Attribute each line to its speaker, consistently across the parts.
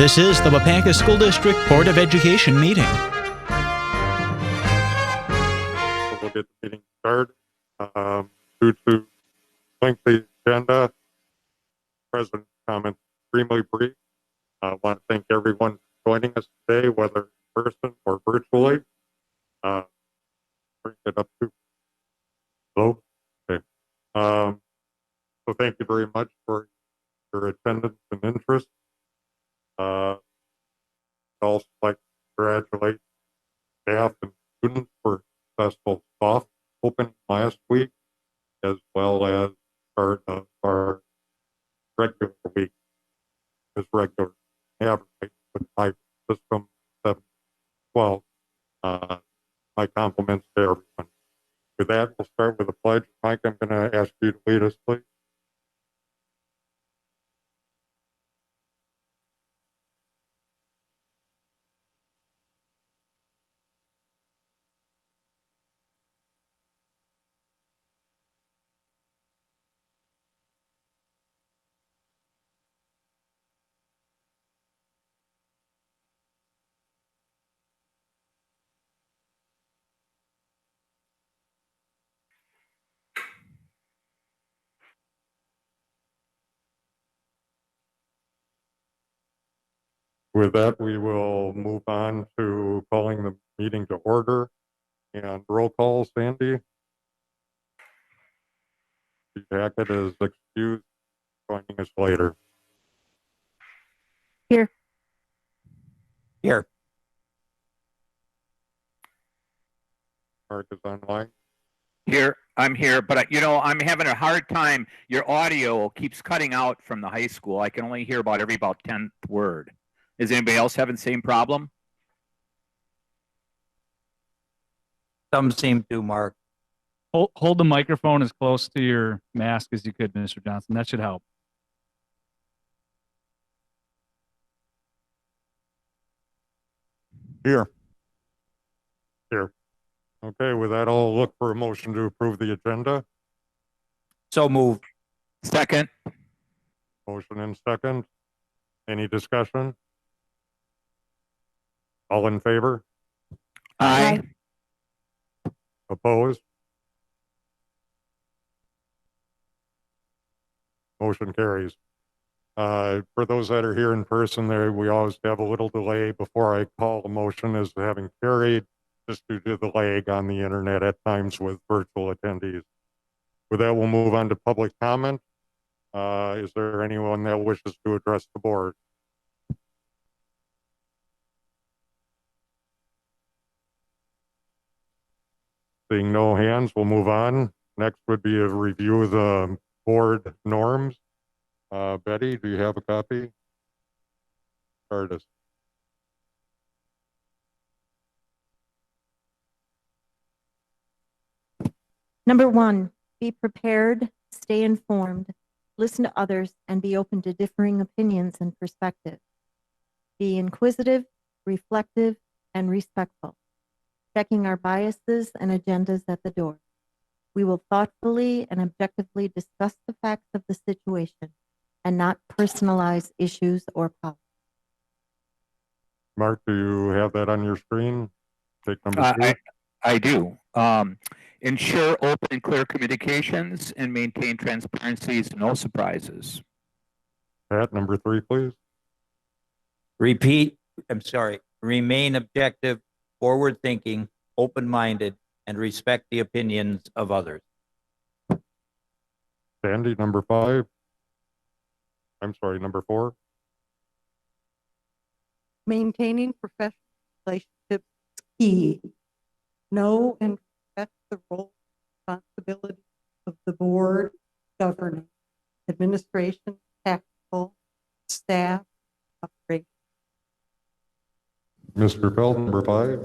Speaker 1: This is the Wapaca School District Board of Education meeting.
Speaker 2: We'll get the meeting started. Due to lengthy agenda, President's comments extremely brief. I want to thank everyone for joining us today, whether in person or virtually. Bring it up to hello. Okay. So thank you very much for your attendance and interest. I'd also like to congratulate staff and students for successful soft opening last week, as well as start of our regular week, as regular average with my system 7-12. My compliments to everyone. With that, we'll start with a pledge. Mike, I'm going to ask you to lead us, please. With that, we will move on to calling the meeting to order. And roll call, Sandy. Hackett is excused, joining us later.
Speaker 3: Here.
Speaker 2: Mark is online.
Speaker 4: Here, I'm here, but I'm having a hard time. Your audio keeps cutting out from the high school. I can only hear about every 10th word. Is anybody else having the same problem?
Speaker 5: Some seem to, Mark.
Speaker 6: Hold the microphone as close to your mask as you could, Mr. Johnson. That should help.
Speaker 2: Here. Okay, with that, I'll look for a motion to approve the agenda.
Speaker 5: So moved.
Speaker 4: Second.
Speaker 2: Motion and second. Any discussion? All in favor?
Speaker 4: Aye.
Speaker 2: Opposed? Motion carries. For those that are here in person, we always have a little delay before I call the motion as having carried, just due to the lag on the internet at times with virtual attendees. With that, we'll move on to public comment. Is there anyone that wishes to address the board? Seeing no hands, we'll move on. Next would be a review of the board norms. Betty, do you have a copy? Curtis.
Speaker 3: Number 1, be prepared, stay informed, listen to others, and be open to differing opinions and perspectives. Be inquisitive, reflective, and respectful, checking our biases and agendas at the door. We will thoughtfully and objectively discuss the facts of the situation and not personalize issues or policies.
Speaker 2: Mark, do you have that on your screen? Take number 2.
Speaker 4: I do. Ensure open and clear communications and maintain transparencies, no surprises.
Speaker 2: Pat, number 3, please.
Speaker 5: Remain objective, forward-thinking, open-minded, and respect the opinions of others.
Speaker 2: Sandy, number 4.
Speaker 7: Maintaining professional relationships is key. Know and respect the role and responsibility of the board, governance, administration, tactical, staff, operations.
Speaker 2: Mr. Pelt, number 5.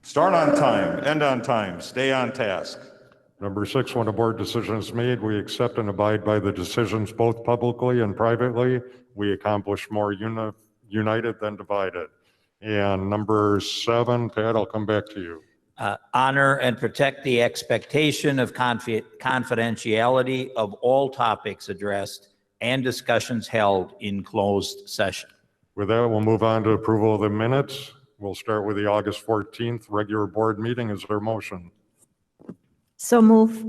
Speaker 8: Start on time, end on time, stay on task.
Speaker 2: Number 6, when a board decision is made, we accept and abide by the decisions both publicly and privately. We accomplish more united than divided. And number 7, Pat, I'll come back to you.
Speaker 5: Honor and protect the expectation of confidentiality of all topics addressed and discussions held in closed session.
Speaker 2: With that, we'll move on to approval of the minutes. We'll start with the August 14th regular board meeting. Is there a motion?
Speaker 3: So move.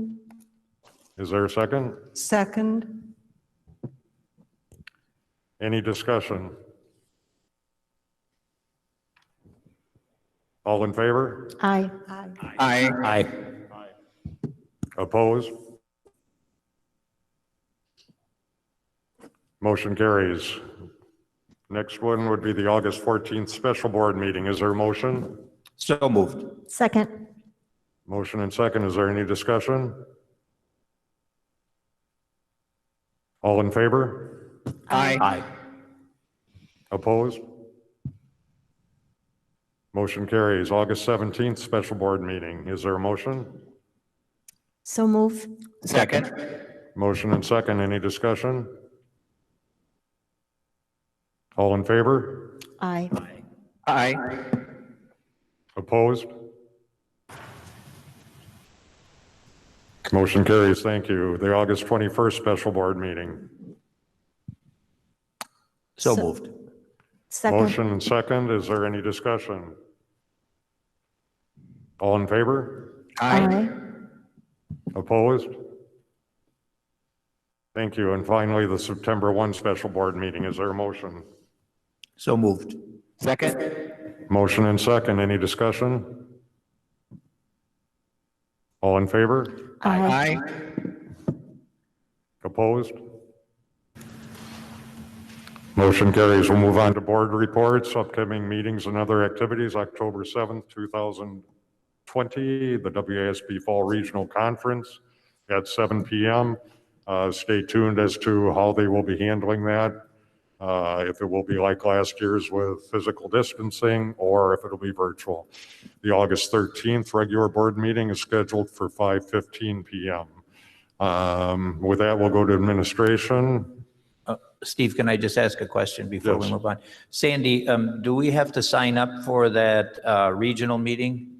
Speaker 2: Is there a second?
Speaker 7: Second.
Speaker 2: Any discussion? All in favor?
Speaker 3: Aye.
Speaker 4: Aye.
Speaker 5: Aye.
Speaker 2: Opposed? Motion carries. Next one would be the August 14th special board meeting. Is there a motion?
Speaker 5: So moved.
Speaker 3: Second.
Speaker 2: Motion and second. Is there any discussion? All in favor?
Speaker 4: Aye.
Speaker 5: Aye.
Speaker 2: Opposed? Motion carries. August 17th special board meeting. Is there a motion?
Speaker 3: So move.
Speaker 4: Second.
Speaker 2: Motion and second. Any discussion? All in favor?
Speaker 3: Aye.
Speaker 4: Aye.
Speaker 2: Opposed? Motion carries. Thank you. The August 21st special board meeting.
Speaker 5: So
Speaker 3: So-
Speaker 5: moved.
Speaker 3: Second.
Speaker 2: Motion and second. Is there any discussion? All in favor?
Speaker 3: Aye.
Speaker 2: Opposed? Thank you. And finally, the September 1 special board meeting. Is there a motion?
Speaker 5: So moved.
Speaker 4: Second.
Speaker 2: Motion and second. Any discussion? All in favor?
Speaker 3: Aye.
Speaker 4: Aye.
Speaker 2: Opposed? Motion carries. We'll move on to board reports, upcoming meetings and other activities. October 7th, 2020, the WASB Fall Regional Conference at 7 p.m. Stay tuned as to how they will be handling that. If it will be like last year's with physical distancing or if it'll be virtual. The August 13th regular board meeting is scheduled for 5:15 p.m. With that, we'll go to administration.
Speaker 5: Steve, can I just ask a question before we
Speaker 2: Yes.
Speaker 5: move on? Sandy, do we have to sign up for that regional meeting?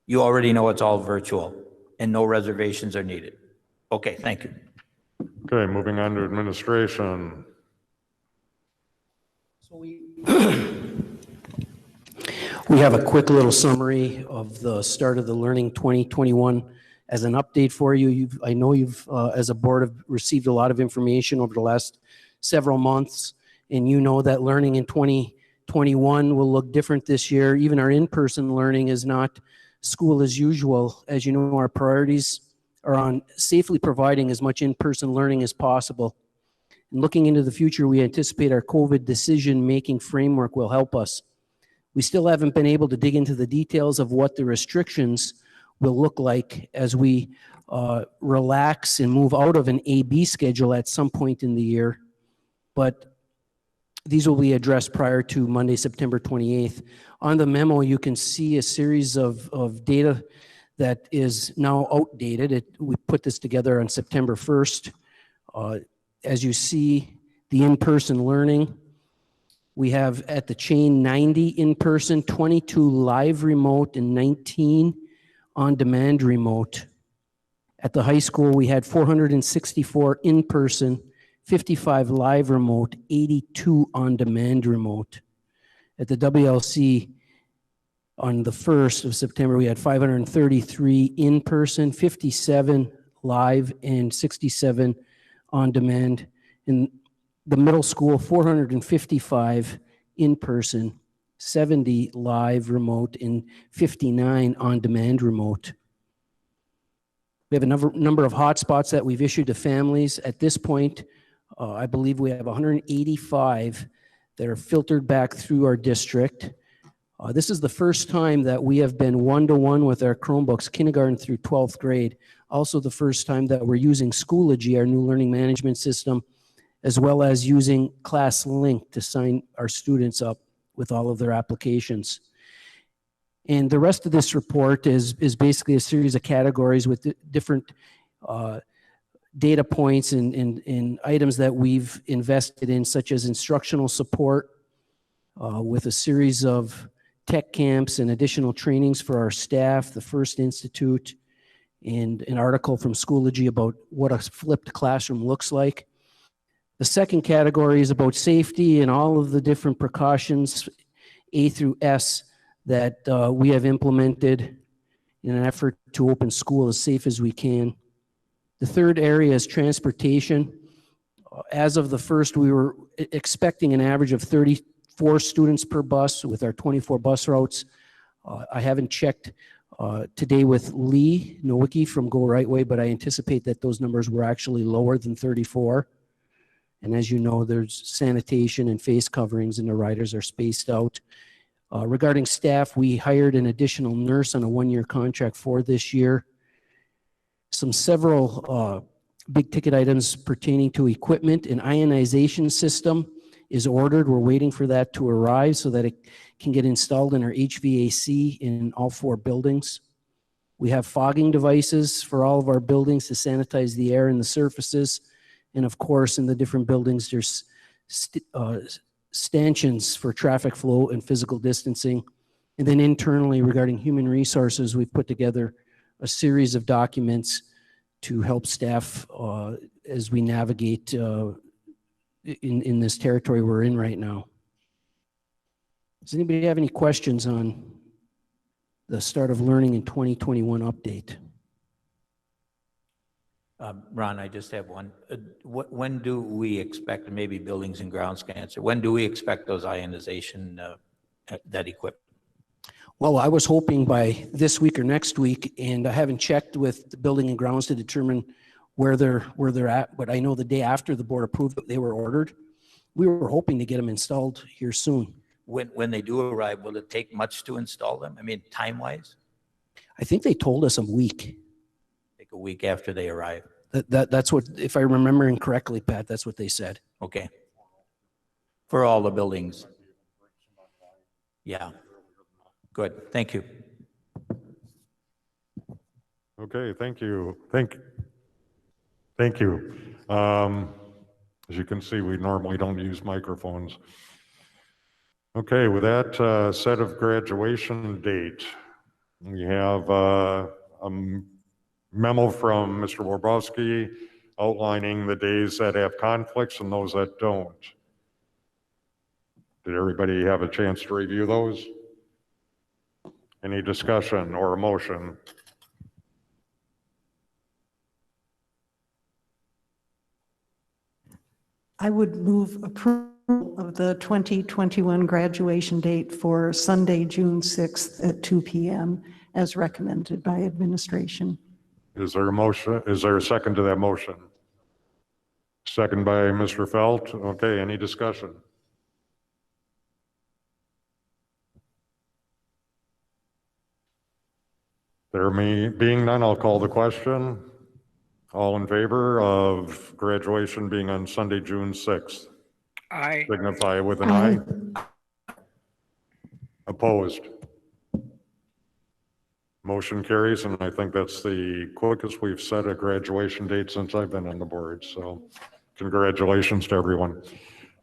Speaker 5: You already know it's all virtual and no reservations are needed. Okay, thank you.
Speaker 2: Okay, moving on to administration.
Speaker 9: We have a quick little summary of the start of the Learning 2021 as an update for you. I know you've, as a board, have received a lot of information over the last several months, and you know that learning in 2021 will look different this year. Even our in-person learning is not school as usual. As you know, our priorities are on safely providing as much in-person learning as possible. And looking into the future, we anticipate our COVID decision-making framework will help us. We still haven't been able to dig into the details of what the restrictions will look like as we relax and move out of an A-B schedule at some point in the year. But these will be addressed prior to Monday, September 28th. On the memo, you can see a series of data that is now outdated. We put this together on September 1st. As you see, the in-person learning, we have at the chain 90 in-person, 22 live remote, and 19 on-demand remote. At the high school, we had 464 in-person, 55 live remote, 82 on-demand remote. At the WLC, on the 1st of September, we had 533 in-person, 57 live, and 67 on-demand. In the middle school, 455 in-person, 70 live remote, and 59 on-demand remote. We have a number of hotspots that we've issued to families. At this point, I believe we have 185 that are filtered back through our district. This is the first time that we have been one-to-one with our Chromebooks, kindergarten through 12th grade. Also the first time that we're using Schoology, our new learning management system, as well as using ClassLink to sign our students up with all of their applications. And the rest of this report is basically a series of categories with different data points and items that we've invested in, such as instructional support with a series of tech camps and additional trainings for our staff, the FIRST Institute, and an article from Schoology about what a flipped classroom looks like. The second category is about safety and all of the different precautions, A through S, that we have implemented in an effort to open school as safe as we can. The third area is transportation. As of the first, we were expecting an average of 34 students per bus with our 24 bus routes. I haven't checked today with Lee Nowicki from Go Right Way, but I anticipate that those numbers were actually lower than 34. And as you know, there's sanitation and face coverings and the riders are spaced out. Regarding staff, we hired an additional nurse on a one-year contract for this year. Several big ticket items pertaining to equipment. An ionization system is ordered. We're waiting for that to arrive so that it can get installed in our HVAC in all 4 buildings. We have fogging devices for all of our buildings to sanitize the air and the surfaces. And of course, in the different buildings, there's stanchions for traffic flow and physical distancing. And then internally, regarding human resources, we've put together a series of documents to help staff as we navigate in this territory we're in right now. Does anybody have any questions on the start of learning in 2021 update?
Speaker 5: Ron, I just have one. When do we expect, maybe buildings and grounds can answer, when do we expect those ionization, that equipment?
Speaker 9: Well, I was hoping by this week or next week, and I haven't checked with the building and grounds to determine where they're at, but I know the day after the board approved it, they were ordered. We were hoping to get them installed here soon.
Speaker 5: When they do arrive, will it take much to install them? I mean, time-wise?
Speaker 9: I think they told us a week.
Speaker 5: Like a week after they arrive?
Speaker 9: That's what, if I remember correctly, Pat, that's what they said.
Speaker 5: Okay. For all the buildings? Yeah. Good, thank you.
Speaker 2: Okay, thank you. Thank you. As you can see, we normally don't use microphones. Okay, with that set of graduation date, we have a memo from Mr. Warbowski outlining the days that have conflicts and those that don't. Did everybody have a chance to review those? Any discussion or a motion?
Speaker 7: I would move approval of the 2021 graduation date for Sunday, June 6th at 2 p.m. as recommended by administration.
Speaker 2: Is there a motion? Is there a second to that motion? Second by Mr. Felt. Okay, any discussion? There being none, I'll call the question. All in favor of graduation being on Sunday, June 6th?
Speaker 4: Aye.
Speaker 2: Signify with an aye. Opposed? Motion carries, and I think that's the quickest we've set a graduation date since I've been on the board, so congratulations to everyone.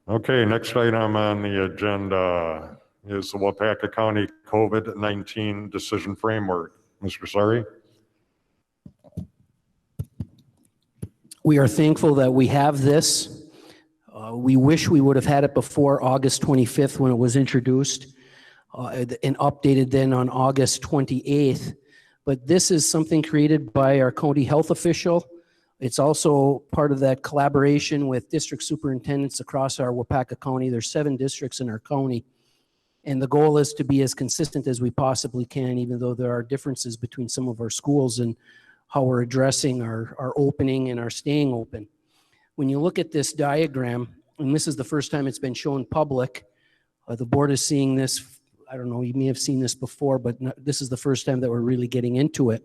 Speaker 2: Okay, next item on the agenda is the Wapaca County COVID-19 Decision Framework. Mr. Sari?
Speaker 9: We are thankful that we have this. We wish we would have had it before August 25th when it was introduced and updated then on August 28th. But this is something created by our county health official. It's also part of that collaboration with district superintendents across our Wapaca County. There's 7 districts in our county. And the goal is to be as consistent as we possibly can, even though there are differences between some of our schools and how we're addressing our opening and our staying open. When you look at this diagram, and this is the first time it's been shown public, the board is seeing this. I don't know, you may have seen this before, but this is the first time that we're really getting into it.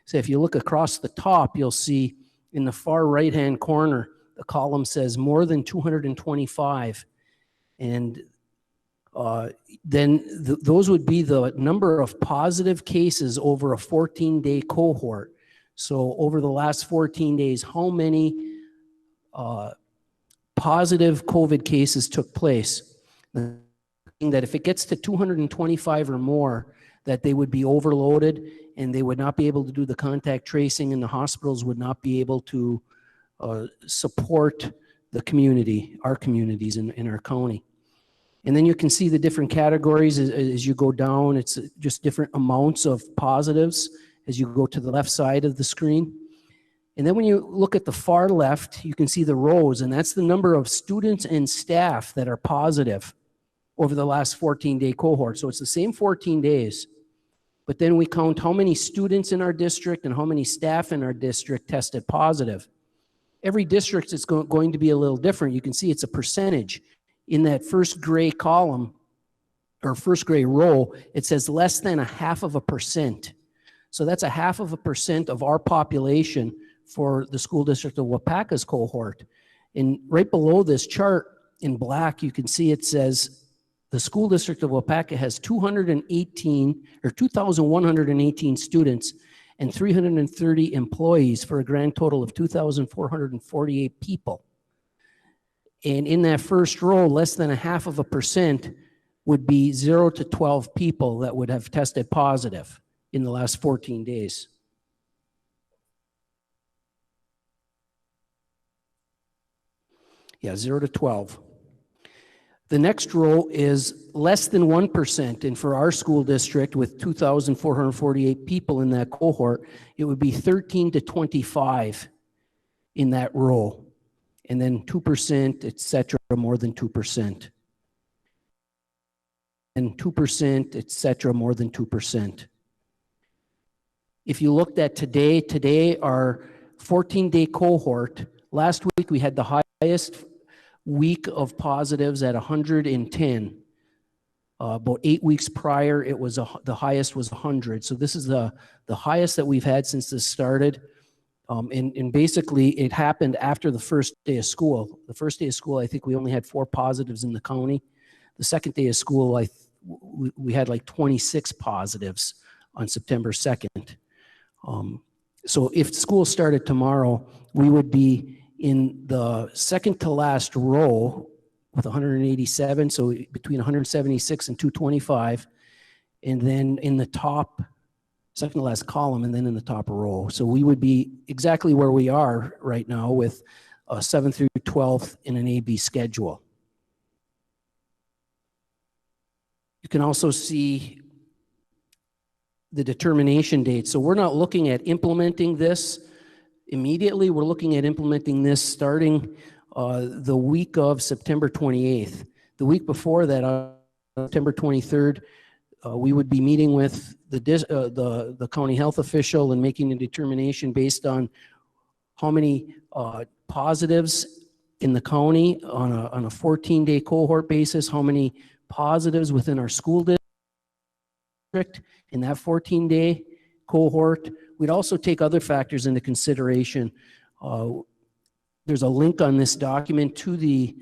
Speaker 9: So if you look across the top, you'll see in the far right-hand corner, the column says more than 225. And then those would be the number of positive cases over a 14-day cohort. So over the last 14 days, how many positive COVID cases took place? That if it gets to 225 or more, that they would be overloaded and they would not be able to do the contact tracing, and the hospitals would not be able to support the community, our communities in our county. And then you can see the different categories as you go down. It's just different amounts of positives as you go to the left side of the screen. And then when you look at the far left, you can see the rows, and that's the number of students and staff that are positive over the last 14-day cohort. So it's the same 14 days, but then we count how many students in our district and how many staff in our district tested positive. Every district is going to be a little different. You can see it's a percentage. In that first gray column, or first gray row, it says less than 0.5%. So that's 0.5% of our population for the school district of Wapaca's cohort. And right below this chart in black, you can see it says the school district of Wapaca has 2,118 students and 330 employees for a grand total of 2,448 people. And in that first row, less than 0.5% would be 0 to 12 people that would have tested positive in the last 14 days. Yeah, 0 to 12. The next row is less than 1%, and for our school district with 2,448 people in that cohort, it would be 13 to 25 in that row. And then 2%, et cetera, more than 2%. And 2%, et cetera, more than 2%. If you looked at today, our 14-day cohort, last week we had the highest week of positives at 110. About 8 weeks prior, it was the highest was 100. So this is the highest that we've had since this started. And basically, it happened after the first day of school. The first day of school, I think we only had 4 positives in the county. The second day of school, we had like 26 positives on September 2nd. So if school started tomorrow, we would be in the second to last row with 187, so between 176 and 225, and then in the top, second to last column, and then in the top row. So we would be exactly where we are right now with 7th through 12th in an AB schedule. You can also see the determination date. So we're not looking at implementing this immediately. We're looking at implementing this starting the week of September 28th. The week before that, September 23rd, we would be meeting with the county health official and making a determination based on how many positives in the county on a 14-day cohort basis, how many positives within our school district in that 14-day cohort. We'd also take other factors into consideration. There's a link on this document to the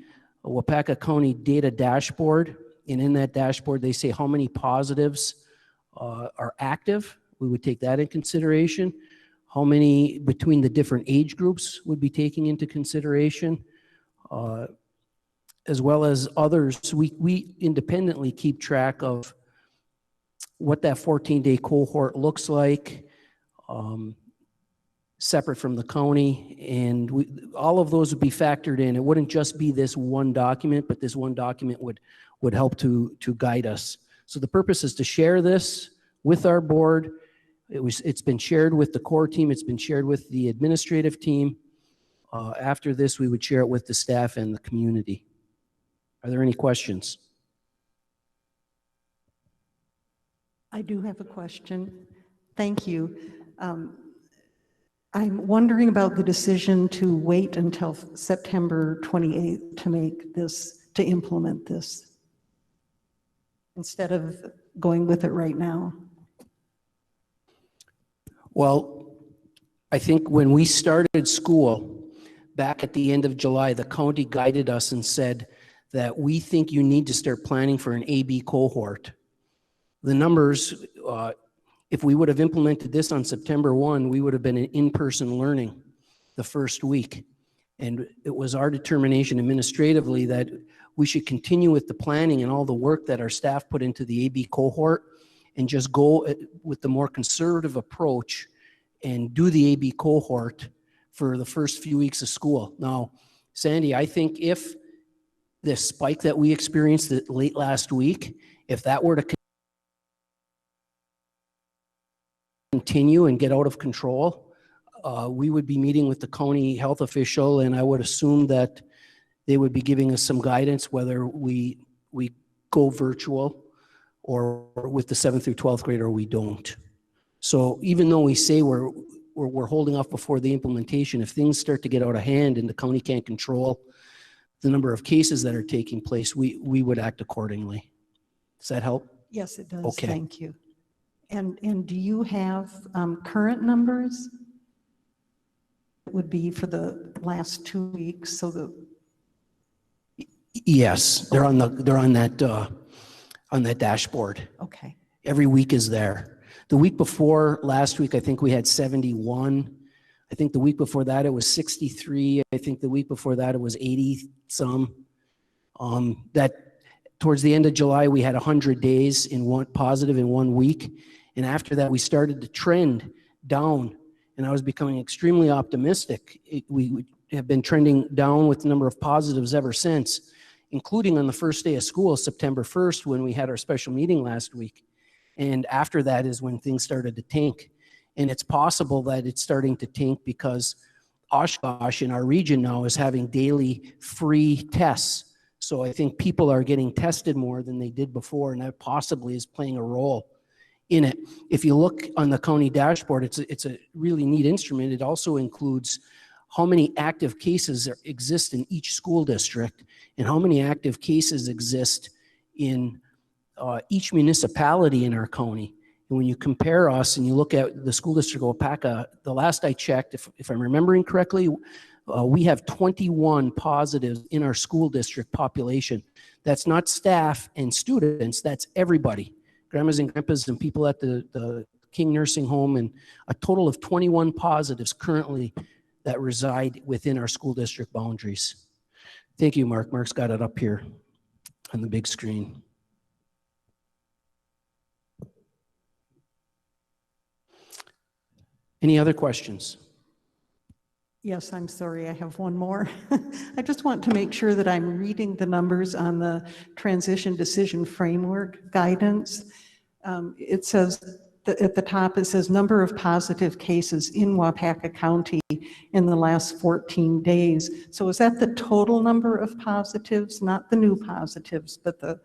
Speaker 9: Waupaca County data dashboard. And in that dashboard, they say how many positives are active. We would take that in consideration. How many between the different age groups would be taking into consideration, as well as others. We independently keep track of what that 14-day cohort looks like, separate from the county, and all of those would be factored in. It wouldn't just be this one document, but this one document would help to guide us. So the purpose is to share this with our board. It's been shared with the core team. It's been shared with the administrative team. After this, we would share it with the staff and the community. Are there any questions?
Speaker 7: I do have a question. Thank you. I'm wondering about the decision to wait until September 28th to make this, to implement this, instead of going with it right now.
Speaker 9: Well, I think when we started school back at the end of July, the county guided us and said that we think you need to start planning for an AB cohort. The numbers, if we would have implemented this on September 1, we would have been in in-person learning the first week. And it was our determination administratively that we should continue with the planning and all the work that our staff put into the AB cohort and just go with the more conservative approach and do the AB cohort for the first few weeks of school. Now, Sandy, I think if this spike that we experienced late last week, if that were to continue and get out of control, we would be meeting with the county health official, and I would assume that they would be giving us some guidance whether we go virtual or with the 7th through 12th grade, or we don't. So even though we say we're holding off before the implementation, if things start to get out of hand and the county can't control the number of cases that are taking place, we would act accordingly. Does that help?
Speaker 7: Yes, it does.
Speaker 9: Okay.
Speaker 7: Thank you. And do you have current numbers? It would be for the last 2 weeks, so the
Speaker 9: Yes, they're on that dashboard.
Speaker 7: okay.
Speaker 9: Every week is there. The week before last week, I think we had 71. I think the week before that it was 63. I think the week before that it was 80 some. That towards the end of July we had 100 days in one positive in 1 week, and after that we started to trend down, and I was becoming extremely optimistic. We have been trending down with the number of positives ever since, including on the first day of school, September 1st, when we had our special meeting last week. And after that is when things started to tank. And it's possible that it's starting to tank because Oshkosh in our region now is having daily free tests. So I think people are getting tested more than they did before, and that possibly is playing a role in it. If you look on the county dashboard, it's a really neat instrument. It also includes how many active cases exist in each school district and how many active cases exist in each municipality in our county. And when you compare us and you look at the school district of Wapaca, the last I checked, if I'm remembering correctly, we have 21 positives in our school district population. That's not staff and students, that's everybody. Grandmas and grandpas and people at the King Nursing Home, and a total of 21 positives currently that reside within our school district boundaries. Thank you, Mark. Mark's got it up here on the big screen. Any other questions?
Speaker 7: Yes, I'm sorry, I have one more. I just want to make sure that I'm reading the numbers on the transition decision framework guidance. It says, at the top, it says number of positive cases in Waupaca County in the last 14 days. So is that the total number of positives, not the new positives, but the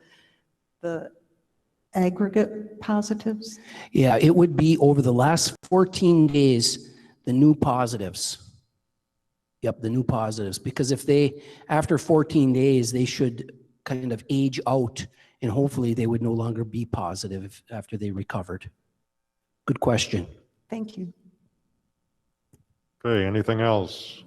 Speaker 7: aggregate positives?
Speaker 9: Yeah, it would be over the last 14 days, the new positives. Yep, the new positives. Because if after 14 days, they should kind of age out, and hopefully they would no longer be positive after they recovered. Good question.
Speaker 7: Thank you.
Speaker 2: Okay, anything else?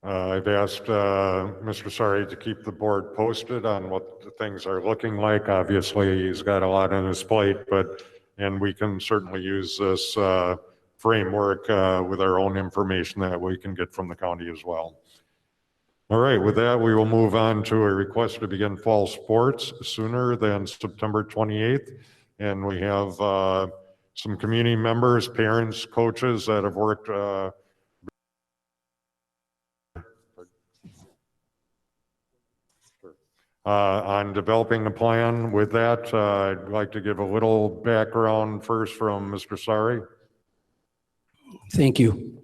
Speaker 2: I've asked Mr. Sari to keep the board posted on what the things are looking like. Obviously, he's got a lot on his plate, and we can certainly use this framework with our own information that we can get from the county as well. All right, with that, we will move on to a request to begin fall sports sooner than September 28th. And we have some community members, parents, coaches that have worked on developing the plan. With that, I'd like to give a little background first from Mr. Sari.
Speaker 9: Thank you.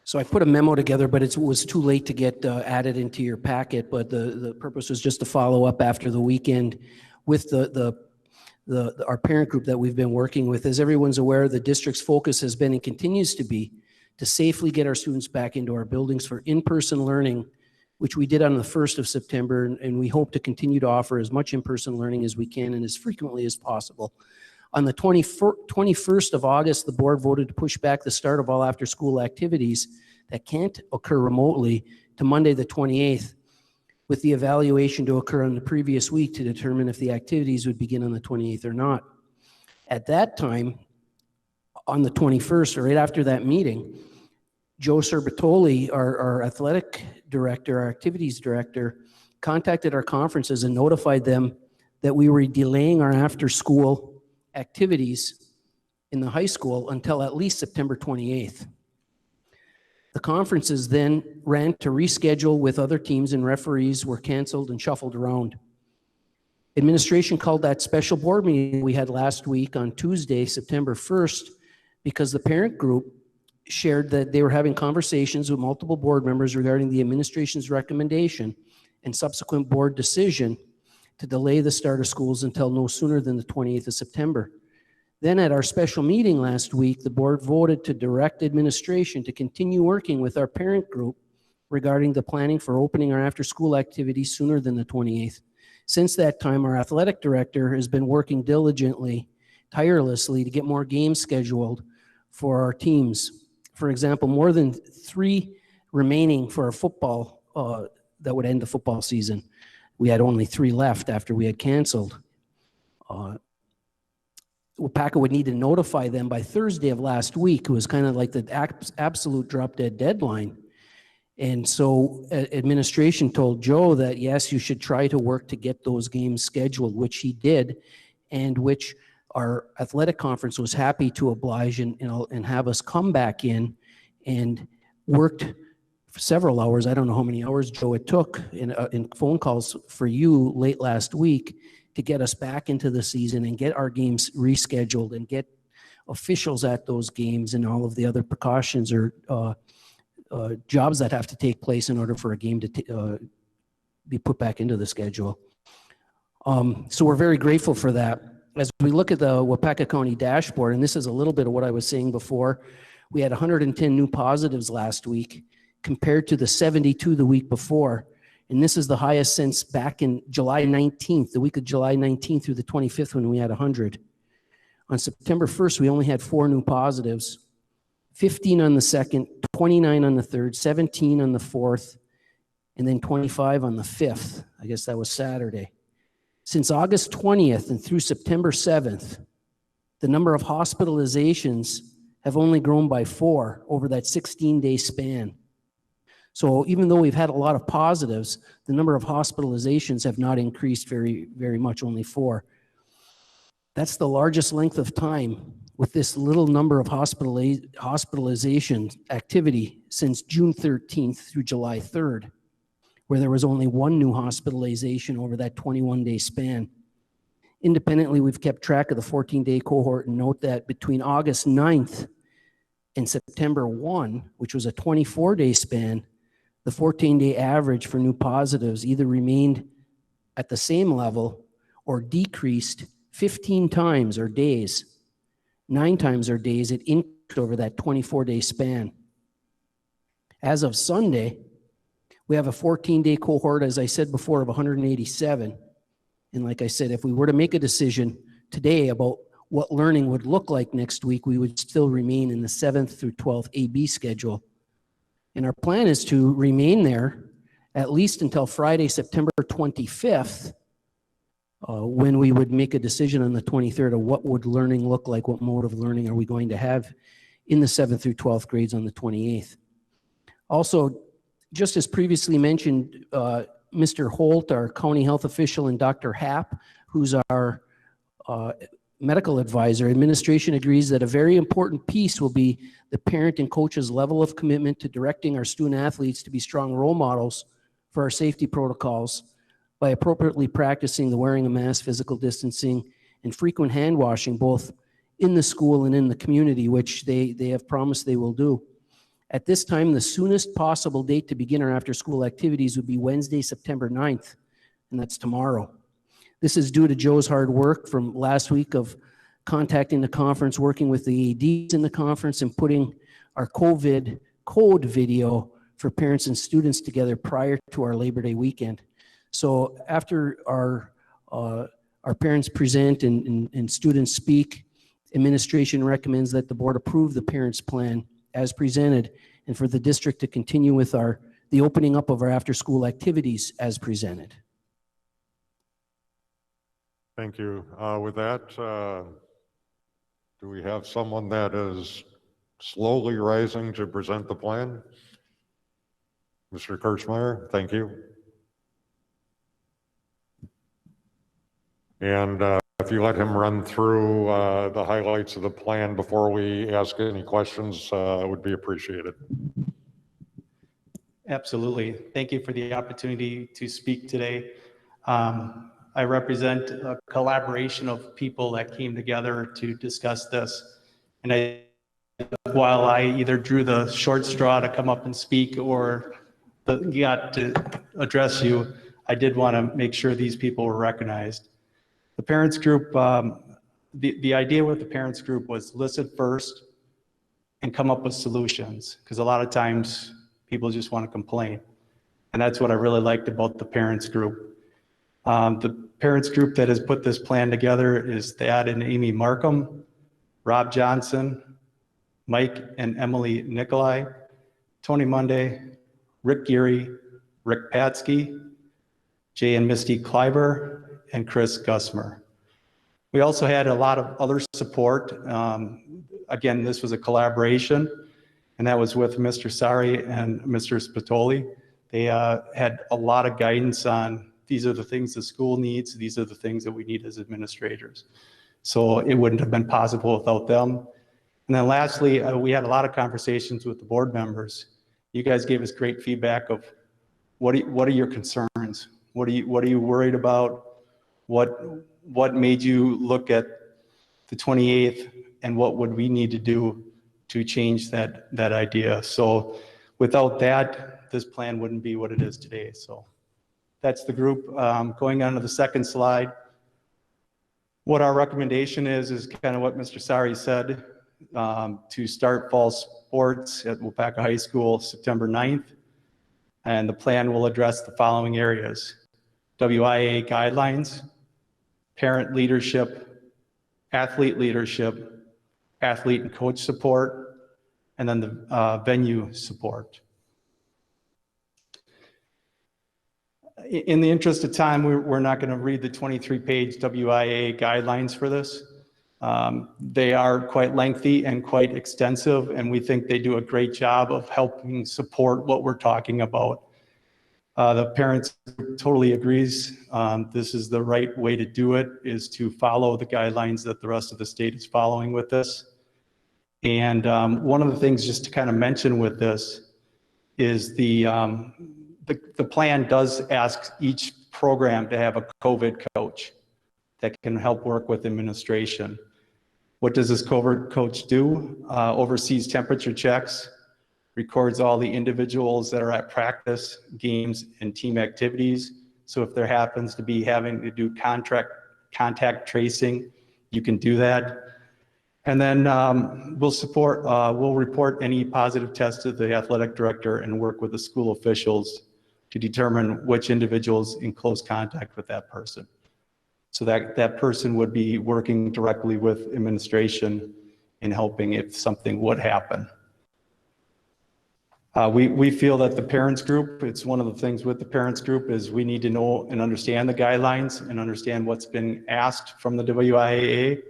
Speaker 9: So I put a memo together, but it was too late to get added into your packet. But the purpose was just to follow up after the weekend with our parent group that we've been working with. As everyone's aware, the district's focus has been and continues to be to safely get our students back into our buildings for in-person learning, which we did on the 1st of September, and we hope to continue to offer as much in-person learning as we can and as frequently as possible. On the 21st of August, the board voted to push back the start of all after-school activities that can't occur remotely to Monday the 28th, with the evaluation to occur on the previous week to determine if the activities would begin on the 28th or not. At that time, on the 21st, or right after that meeting, Joe Cerbatoli, our athletic director, our activities director, contacted our conferences and notified them that we were delaying our after-school activities in the high school until at least September 28th. The conferences then ran to reschedule with other teams, and referees were canceled and shuffled around. Administration called that special board meeting we had last week on Tuesday, September 1st, because the parent group shared that they were having conversations with multiple board members regarding the administration's recommendation and subsequent board decision to delay the start of schools until no sooner than the 28th of September. Then at our special meeting last week, the board voted to direct administration to continue working with our parent group regarding the planning for opening our after-school activities sooner than the 28th. Since that time, our athletic director has been working diligently, tirelessly to get more games scheduled for our teams. For example, more than 3 remaining for our football that would end the football season. We had only 3 left after we had canceled. Wapaca would need to notify them by Thursday of last week. It was kind of like the absolute drop-dead deadline. And so administration told Joe that, yes, you should try to work to get those games scheduled, which he did, and which our athletic conference was happy to oblige and have us come back in and worked for several hours. I don't know how many hours, Joe, it took in phone calls for you late last week to get us back into the season and get our games rescheduled and get officials at those games and all of the other precautions or jobs that have to take place in order for a game to be put back into the schedule. So we're very grateful for that. As we look at the Waupaca County dashboard, and this is a little bit of what I was saying before, we had 110 new positives last week compared to the 72 the week before. And this is the highest since back in July 19th, the week of July 19th through the 25th when we had 100. On September 1st, we only had 4 new positives, 15 on the 2nd, 29 on the 3rd, 17 on the 4th, and then 25 on the 5th. I guess that was Saturday. Since August 20th and through September 7th, the number of hospitalizations have only grown by 4 over that 16-day span. So even though we've had a lot of positives, the number of hospitalizations have not increased very, very much, only 4. That's the largest length of time with this little number of hospitalization activity since June 13th through July 3rd, where there was only 1 new hospitalization over that 21-day span. Independently, we've kept track of the 14-day cohort and note that between August 9th and September 1, which was a 24-day span, the 14-day average for new positives either remained at the same level or decreased 15 times or days. 9 times or days it increased over that 24-day span. As of Sunday, we have a 14-day cohort, as I said before, of 187. And like I said, if we were to make a decision today about what learning would look like next week, we would still remain in the 7th through 12th AB schedule. And our plan is to remain there at least until Friday, September 25th, when we would make a decision on the 23rd of what would learning look like, what mode of learning are we going to have in the 7th through 12th grades on the 28th. Also, just as previously mentioned, Mr. Holt, our county health official, and Dr. Happ, who's our medical advisor, administration agrees that a very important piece will be the parent and coach's level of commitment to directing our student athletes to be strong role models for our safety protocols by appropriately practicing the wearing of masks, physical distancing, and frequent hand washing, both in the school and in the community, which they have promised they will do. At this time, the soonest possible date to begin our after-school activities would be Wednesday, September 9th, and that's tomorrow. This is due to Joe's hard work from last week of contacting the conference, working with the ADs in the conference, and putting our COVID code video for parents and students together prior to our Labor Day weekend. So after our parents present and students speak, administration recommends that the board approve the parents' plan as presented, and for the district to continue with the opening up of our after-school activities as presented.
Speaker 2: Thank you. With that, do we have someone that is slowly rising to present the plan? Mr. Kirchmeier, thank you. And if you let him run through the highlights of the plan before we ask any questions, it would be appreciated.
Speaker 10: Absolutely. Thank you for the opportunity to speak today. I represent a collaboration of people that came together to discuss this. And while I either drew the short straw to come up and speak or got to address you, I did want to make sure these people were recognized. The parents group, the idea with the parents group was listen first and come up with solutions, because a lot of times people just want to complain. And that's what I really liked about the parents group. The parents group that has put this plan together is Thad and Amy Markham, Rob Johnson, Mike and Emily Nikolai, Tony Monday, Rick Geary, Rick Patsky, Jay and Misty Kleiber, and Chris Gusmer. We also had a lot of other support. Again, this was a collaboration, and that was with Mr. Sari and Mr. Spatoli. They had a lot of guidance on these are the things the school needs, these are the things that we need as administrators. So it wouldn't have been possible without them. And then lastly, we had a lot of conversations with the board members. You guys gave us great feedback of what are your concerns? What are you worried about? What made you look at the 28th, and what would we need to do to change that idea? So without that, this plan wouldn't be what it is today. So that's the group. Going on to the second slide, what our recommendation is kind of what Mr. Sari said, to start fall sports at Wapaca High School September 9th. And the plan will address the following areas: WIA guidelines, parent leadership, athlete and coach support, and then the venue support. In the interest of time, we're not going to read the 23-page WIA guidelines for this. They are quite lengthy and quite extensive, and we think they do a great job of helping support what we're talking about. The parents totally agrees. This is the right way to do it, is to follow the guidelines that the rest of the state is following with this. And one of the things just to kind of mention with this is the plan does ask each program to have a COVID coach that can help work with administration. What does this COVID coach do? Oversees temperature checks, records all the individuals that are at practice, games, and team activities. So if there happens to be having to do contact tracing, you can do that. And then we'll report any positive tests to the athletic director and work with the school officials to determine which individuals in close contact with that person. So that person would be working directly with administration in helping if something would happen. We feel that the parents group, it's one of the things with the parents group is we need to know and understand the guidelines and understand what's been asked from the WIAA,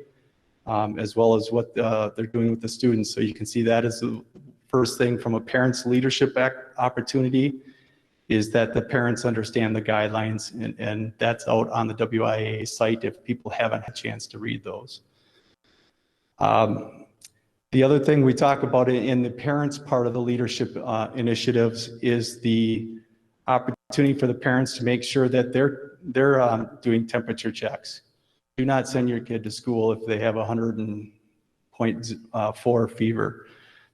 Speaker 10: as well as what they're doing with the students. So you can see that as the first thing from a parents leadership opportunity, is that the parents understand the guidelines, and that's out on the WIAA site if people haven't had a chance to read those. The other thing we talk about in the parents part of the leadership initiatives is the opportunity for the parents to make sure that they're doing temperature checks. Do not send your kid to school if they have 100.4 fever.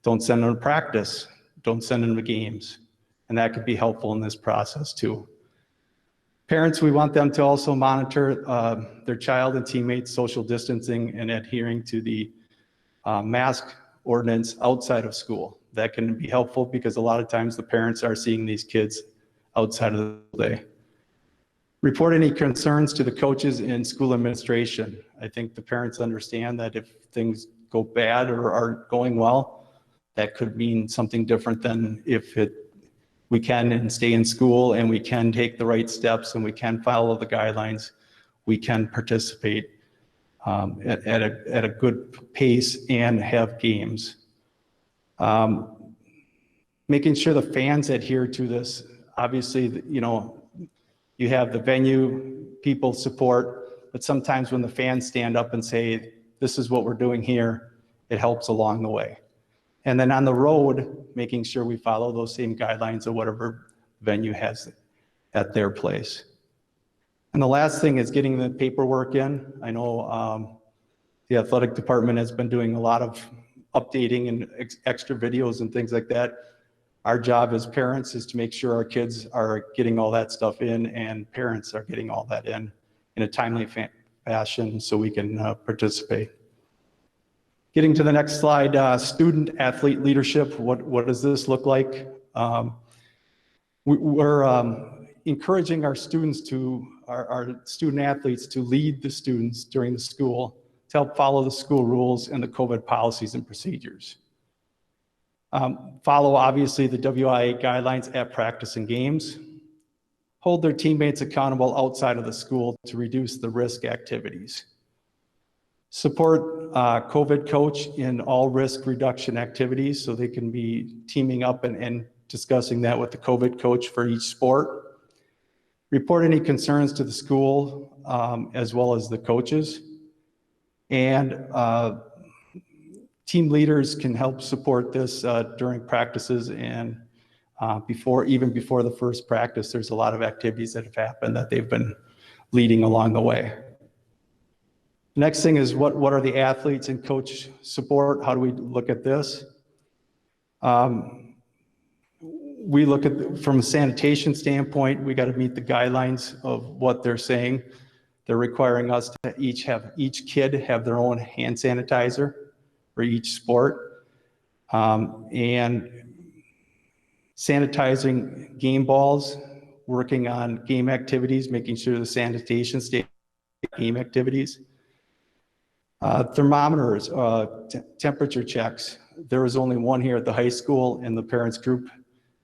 Speaker 10: Don't send them to practice. Don't send them to games. And that could be helpful in this process too. Parents, we want them to also monitor their child and teammates' social distancing and adhering to the mask ordinance outside of school. That can be helpful because a lot of times the parents are seeing these kids outside of the day. Report any concerns to the coaches and school administration. I think the parents understand that if things go bad or aren't going well, that could mean something different than if we can and stay in school and we can take the right steps and we can follow the guidelines, we can participate at a good pace and have games. Making sure the fans adhere to this. Obviously, you have the venue people support, but sometimes when the fans stand up and say, this is what we're doing here, it helps along the way. And then on the road, making sure we follow those same guidelines of whatever venue has at their place. And the last thing is getting the paperwork in. I know the athletic department has been doing a lot of updating and extra videos and things like that. Our job as parents is to make sure our kids are getting all that stuff in and parents are getting all that in a timely fashion so we can participate. Getting to the next slide, student athlete leadership. What does this look like? We're encouraging our students our student athletes to lead the students during the school to help follow the school rules and the COVID policies and procedures. Follow, obviously, the WIA guidelines at practice and games. Hold their teammates accountable outside of the school to reduce the risk activities. Support COVID coach in all risk reduction activities so they can be teaming up and discussing that with the COVID coach for each sport. Report any concerns to the school as well as the coaches. And team leaders can help support this during practices and even before the first practice. There's a lot of activities that have happened that they've been leading along the way. The next thing is what are the athletes and coach support? How do we look at this? We look at, from a sanitation standpoint, we got to meet the guidelines of what they're saying. They're requiring us to each kid have their own hand sanitizer for each sport. And sanitizing game balls, working on game activities, making sure the sanitation stays game activities. Thermometers, temperature checks. There was only one here at the high school, and the parents group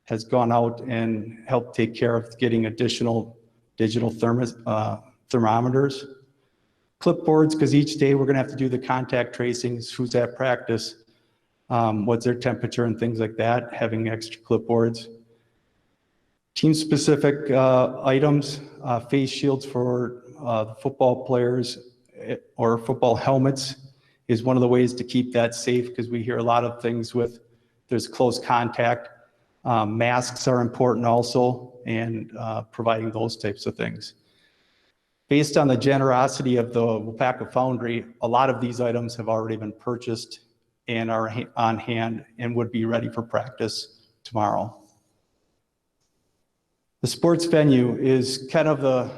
Speaker 10: has gone out and helped take care of getting additional digital thermometers. Clipboards, because each day we're gonna have to do the contact tracings, who's at practice, what's their temperature and things like that, having extra clipboards. Team-specific items, face shields for the football players or football helmets is one of the ways to keep that safe, because we hear a lot of things with there's close contact. Masks are important also, and providing those types of things. Based on the generosity of the Wapaca Foundry, a lot of these items have already been purchased and are on hand and would be ready for practice tomorrow. The sports venue is kind of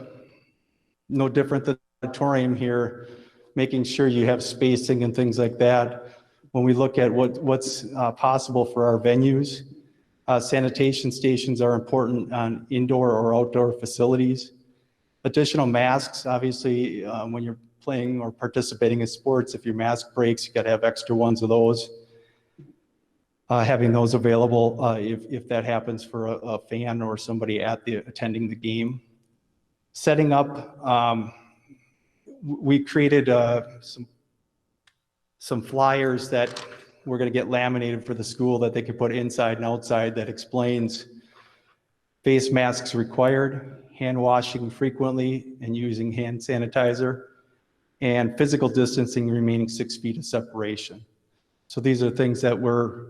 Speaker 10: no different than the auditorium here, making sure you have spacing and things like that. When we look at what's possible for our venues, sanitation stations are important on indoor or outdoor facilities. Additional masks, obviously, when you're playing or participating in sports, if your mask breaks, you got to have extra ones of those. Having those available if that happens for a fan or somebody attending the game. Setting up, we created some flyers that we're going to get laminated for the school that they can put inside and outside that explains face masks required, hand washing frequently and using hand sanitizer, and physical distancing remaining 6 feet of separation. So these are things that we're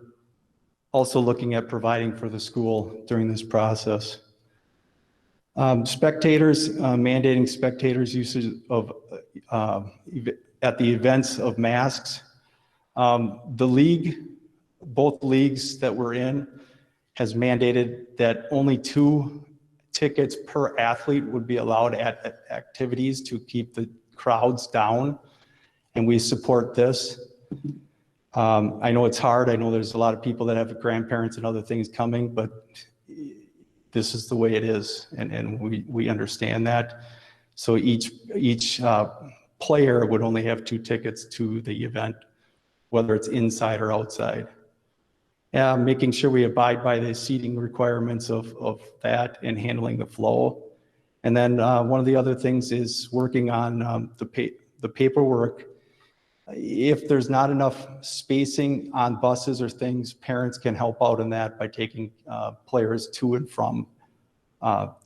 Speaker 10: also looking at providing for the school during this process. Spectators, mandating spectators' usage of at the events of masks. The league, both leagues that we're in, has mandated that only 2 tickets per athlete would be allowed at activities to keep the crowds down, and we support this. I know it's hard. I know there's a lot of people that have grandparents and other things coming, but this is the way it is, and we understand that. So each player would only have 2 tickets to the event, whether it's inside or outside. Making sure we abide by the seating requirements of that and handling the flow. And then one of the other things is working on the paperwork. If there's not enough spacing on buses or things, parents can help out in that by taking players to and from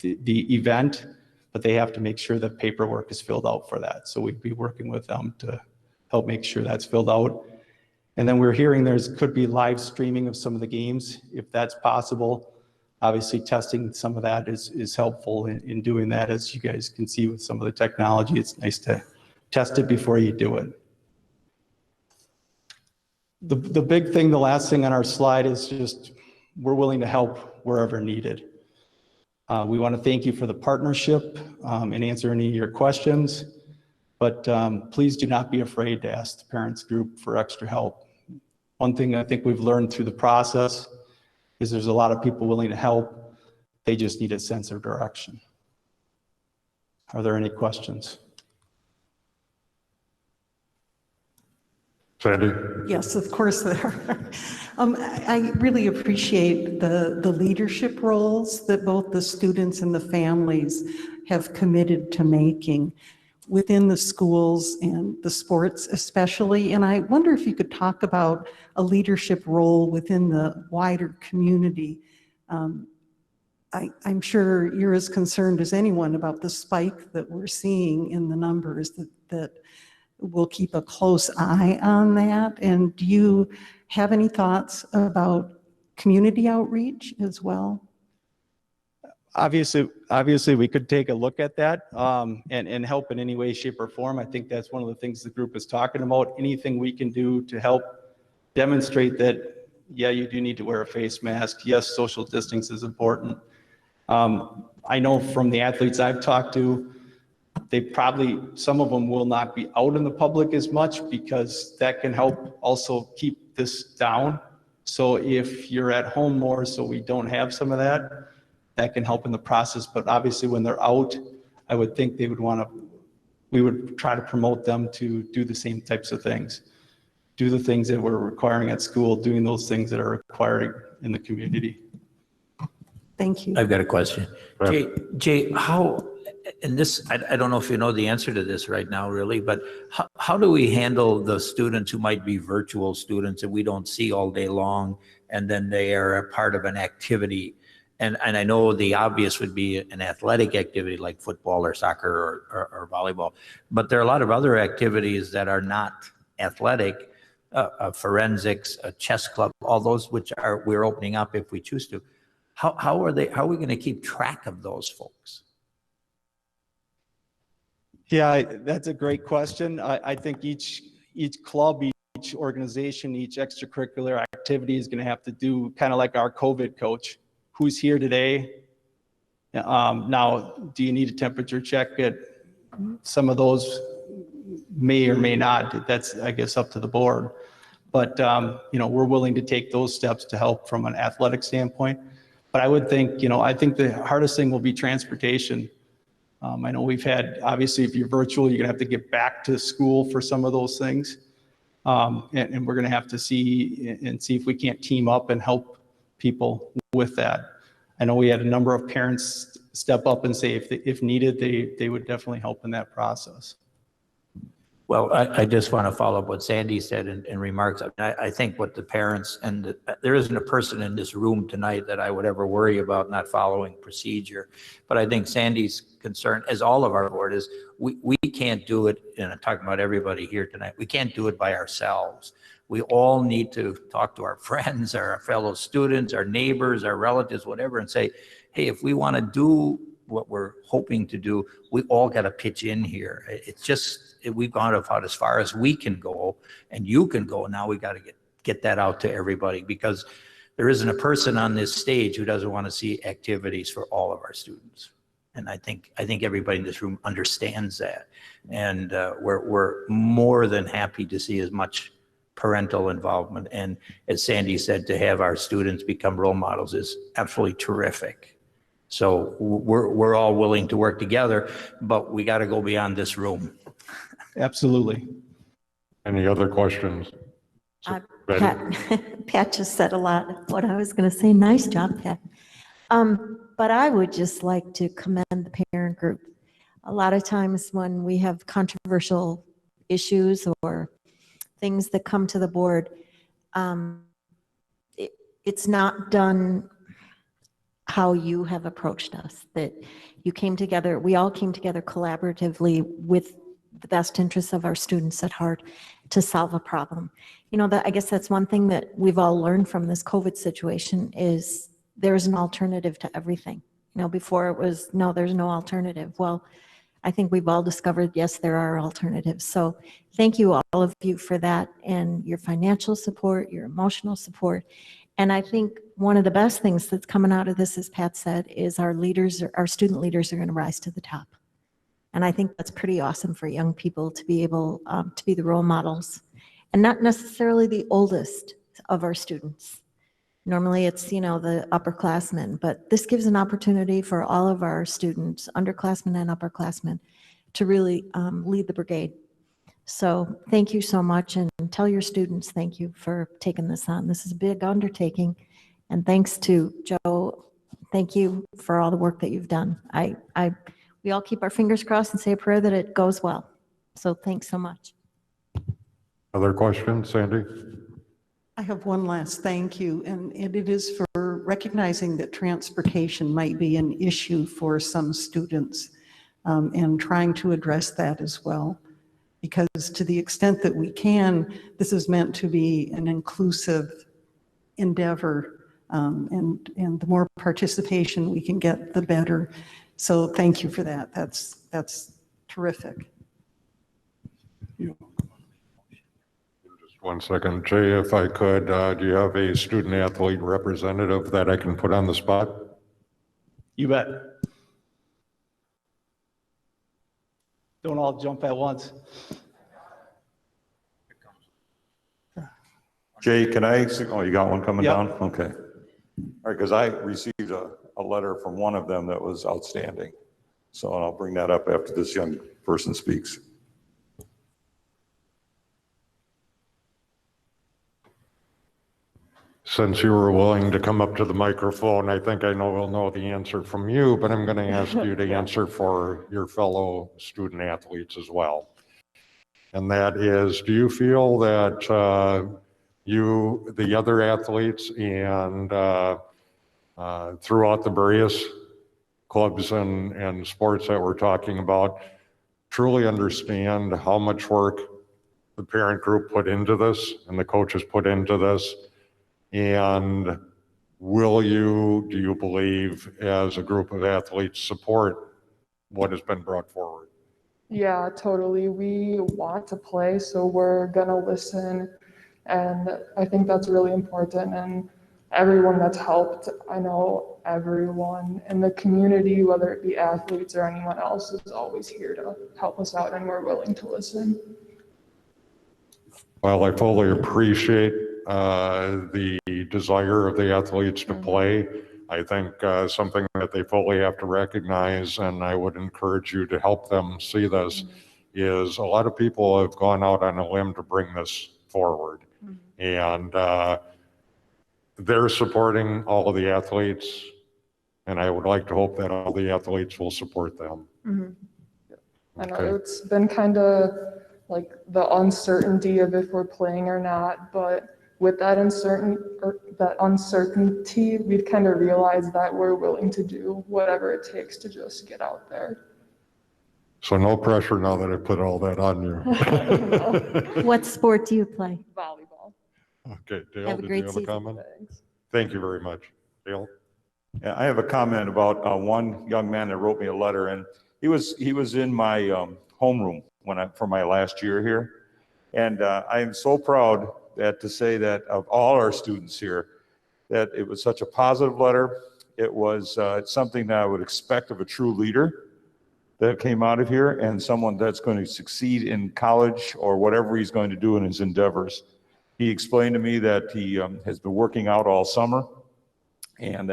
Speaker 10: the event. but they have to make sure that paperwork is filled out for that. So we'd be working with them to help make sure that's filled out. And then we're hearing could be live streaming of some of the games, if that's possible. Obviously, testing some of that is helpful in doing that. As you guys can see with some of the technology, it's nice to test it before you do it. The big thing, the last thing on our slide is just we're willing to help wherever needed. We want to thank you for the partnership and answer any of your questions, but please do not be afraid to ask the parents group for extra help. One thing I think we've learned through the process is there's a lot of people willing to help. They just need a sense of direction. Are there any questions?
Speaker 2: Sandy?
Speaker 7: Yes, of course there are. I really appreciate the leadership roles that both the students and the families have committed to making within the schools and the sports especially. And I wonder if you could talk about a leadership role within the wider community. I'm sure you're as concerned as anyone about the spike that we're seeing in the numbers, that we'll keep a close eye on that. And do you have any thoughts about community outreach as well?
Speaker 10: Obviously, we could take a look at that and help in any way, shape, or form. I think that's one of the things the group is talking about. Anything we can do to help demonstrate that, yeah, you do need to wear a face mask. Yes, social distance is important. I know from the athletes I've talked to, some of them will not be out in the public as much because that can help also keep this down. So if you're at home more, so we don't have some of that, that can help in the process. But obviously when they're out, I would think we would try to promote them to do the same types of things. Do the things that we're requiring at school, doing those things that are required in the community.
Speaker 7: Thank you.
Speaker 5: I've got a question. Jay, how, and this, I don't know if you know the answer to this right now, really, but how do we handle the students who might be virtual students that we don't see all day long, and then they are a part of an activity? And I know the obvious would be an athletic activity like football or soccer or volleyball, but there are a lot of other activities that are not athletic, forensics, a chess club, all those which we're opening up if we choose to. How are we going to keep track of those folks?
Speaker 10: Yeah, that's a great question. I think each club, each organization, each extracurricular activity is going to have to do kind of like our COVID coach. Who's here today? Now, do you need a temperature check? Some of those may or may not. That's, I guess, up to the board. But, we're willing to take those steps to help from an athletic standpoint. But I would think, I think the hardest thing will be transportation. I know we've had, obviously, if you're virtual, you're going to have to get back to school for some of those things. And we're going to have to see if we can't team up and help people with that. I know we had a number of parents step up and say if needed, they would definitely help in that process.
Speaker 5: Well, I just want to follow up what Sandy said in remarks. I think what the parents, and there isn't a person in this room tonight that I would ever worry about not following procedure. But I think Sandy's concern, as all of our board, is we can't do it, and I'm talking about everybody here tonight, we can't do it by ourselves. We all need to talk to our friends, our fellow students, our neighbors, our relatives, whatever, and say, hey, if we want to do what we're hoping to do, we all got to pitch in here. It's just, we've gone about as far as we can go, and you can go. Now we got to get that out to everybody, because there isn't a person on this stage who doesn't want to see activities for all of our students. And I think everybody in this room understands that. And we're more than happy to see as much parental involvement. And as Sandy said, to have our students become role models is absolutely terrific. So we're all willing to work together, but we got to go beyond this room.
Speaker 10: Absolutely.
Speaker 2: Any other questions?
Speaker 3: Pat just said a lot of what I was going to say. Nice job, Pat. But I would just like to commend the parent group. A lot of times when we have controversial issues or things that come to the board, it's not done how you have approached us, that you came together, we all came together collaboratively with the best interests of our students at heart to solve a problem. You know, I guess that's one thing that we've all learned from this COVID situation is there's an alternative to everything. You know, before it was, no, there's no alternative. Well, I think we've all discovered, yes, there are alternatives. So thank you, all of you, for that, and your financial support, your emotional support. And I think one of the best things that's coming out of this, as Pat said, is our leaders, our student leaders are going to rise to the top. And I think that's pretty awesome for young people to be able to be the role models, and not necessarily the oldest of our students. Normally it's, you know, the upperclassmen, but this gives an opportunity for all of our students, underclassmen and upperclassmen, to really lead the brigade. So thank you so much, and tell your students thank you for taking this on. This is a big undertaking, and thanks to Joe, thank you for all the work that you've done. We all keep our fingers crossed and say a prayer that it goes well. So thanks so much.
Speaker 2: Other questions, Sandy?
Speaker 7: I have one last thank you, and it is for recognizing that transportation might be an issue for some students, and trying to address that as well. Because to the extent that we can, this is meant to be an inclusive endeavor, and the more participation we can get, the better. So thank you for that. That's terrific.
Speaker 2: Just 1 second, Jay, if I could, do you have a student athlete representative that I can put on the spot?
Speaker 10: You bet. Don't all jump at once.
Speaker 8: Jay, can I, oh, you got one coming
Speaker 10: Yep.
Speaker 8: down? Okay. All right, because I received a letter from one of them that was outstanding. So I'll bring that up after this young person speaks.
Speaker 2: Since you were willing to come up to the microphone, I think I will know the answer from you, but I'm going to ask you to answer for your fellow student athletes as well. And that is, do you feel that the other athletes, and throughout the various clubs and sports that we're talking about, truly understand how much work the parent group put into this and the coaches put into this? And do you believe, as a group of athletes, support what has been brought forward?
Speaker 11: Yeah, totally. We want to play, so we're gonna listen. And I think that's really important. And everyone that's helped, I know everyone in the community, whether it be athletes or anyone else, is always here to help us out, and we're willing to listen.
Speaker 2: Well, I fully appreciate the desire of the athletes to play. I think something that they fully have to recognize, and I would encourage you to help them see this, is a lot of people have gone out on a limb to bring this forward. And they're supporting all of the athletes, and I would like to hope that all the athletes will support them.
Speaker 11: I know it's been kind of like the uncertainty of if we're playing or not, but with that uncertainty, we've kind of realized that we're willing to do whatever it takes to just get out there.
Speaker 2: So no pressure now that I put all that on you.
Speaker 3: What sport do you play?
Speaker 11: Volleyball.
Speaker 2: Okay, Dale,
Speaker 3: Have a
Speaker 2: did
Speaker 3: great
Speaker 2: you have a
Speaker 3: season.
Speaker 2: comment?
Speaker 11: Thanks.
Speaker 2: Thank you very much. Dale?
Speaker 8: Yeah, I have a comment about one young man that wrote me a letter, and he was in my homeroom for my last year here, and I am so proud to say that of all our students here, that it was such a positive letter. It was something that I would expect of a true leader that came out of here, and someone that's going to succeed in college or whatever he's going to do in his endeavors. He explained to me that he has been working out all summer, and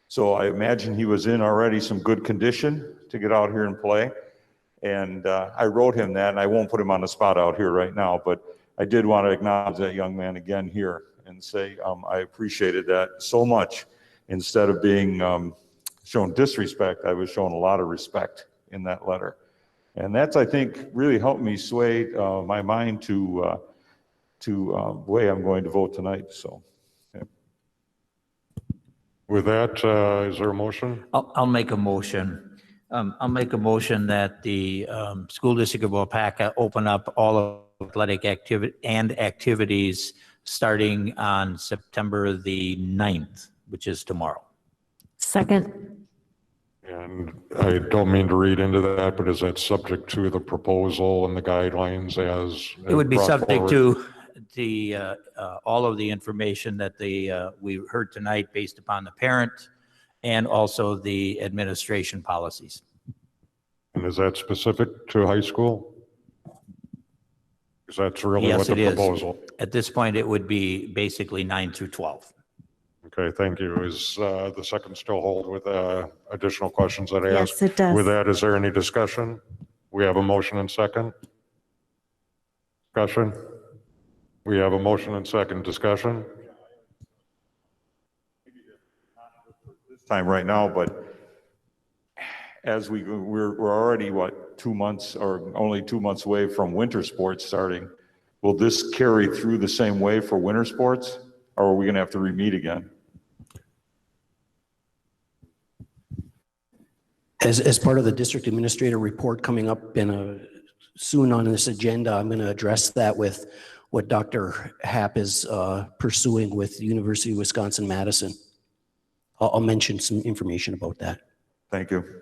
Speaker 8: so I imagine he was in already some good condition to get out here and play. And I wrote him that, and I won't put him on the spot out here right now, but I did want to acknowledge that young man again here and say I appreciated that so much. Instead of being shown disrespect, I was shown a lot of respect in that letter. And that's, I think, really helped me sway my mind to the way I'm going to vote tonight. So, yeah.
Speaker 2: With that, is there a motion?
Speaker 5: I'll make a motion. I'll make a motion that the school district of Wapaca open up all athletic activities starting on September the 9th, which is tomorrow.
Speaker 3: Second.
Speaker 2: And I don't mean to read into that, but is that subject to the proposal and the guidelines as?
Speaker 5: It would be
Speaker 2: brought
Speaker 5: subject
Speaker 2: forward?
Speaker 5: to all of the information that we heard tonight based upon the parent and also the administration policies.
Speaker 2: And is that specific to high school? Because that's really
Speaker 5: Yes,
Speaker 2: what the
Speaker 5: it is.
Speaker 2: proposal.
Speaker 5: At this point, it would be basically 9 through 12.
Speaker 2: Okay, thank you. Is the second still hold with additional questions that I asked?
Speaker 3: Yes, it does.
Speaker 2: With that, is there any discussion? We have a motion and second. Discussion? We have a motion and second. Discussion?
Speaker 8: This time right now, but as we're already, what, 2 months or only 2 months away from winter sports starting. Will this carry through the same way for winter sports, or are we going to have to re-meet again?
Speaker 9: As part of the district administrator report coming up soon on this agenda, I'm going to address that with what Dr. Happ is pursuing with the University of Wisconsin-Madison. I'll mention some information about that.
Speaker 8: Thank you.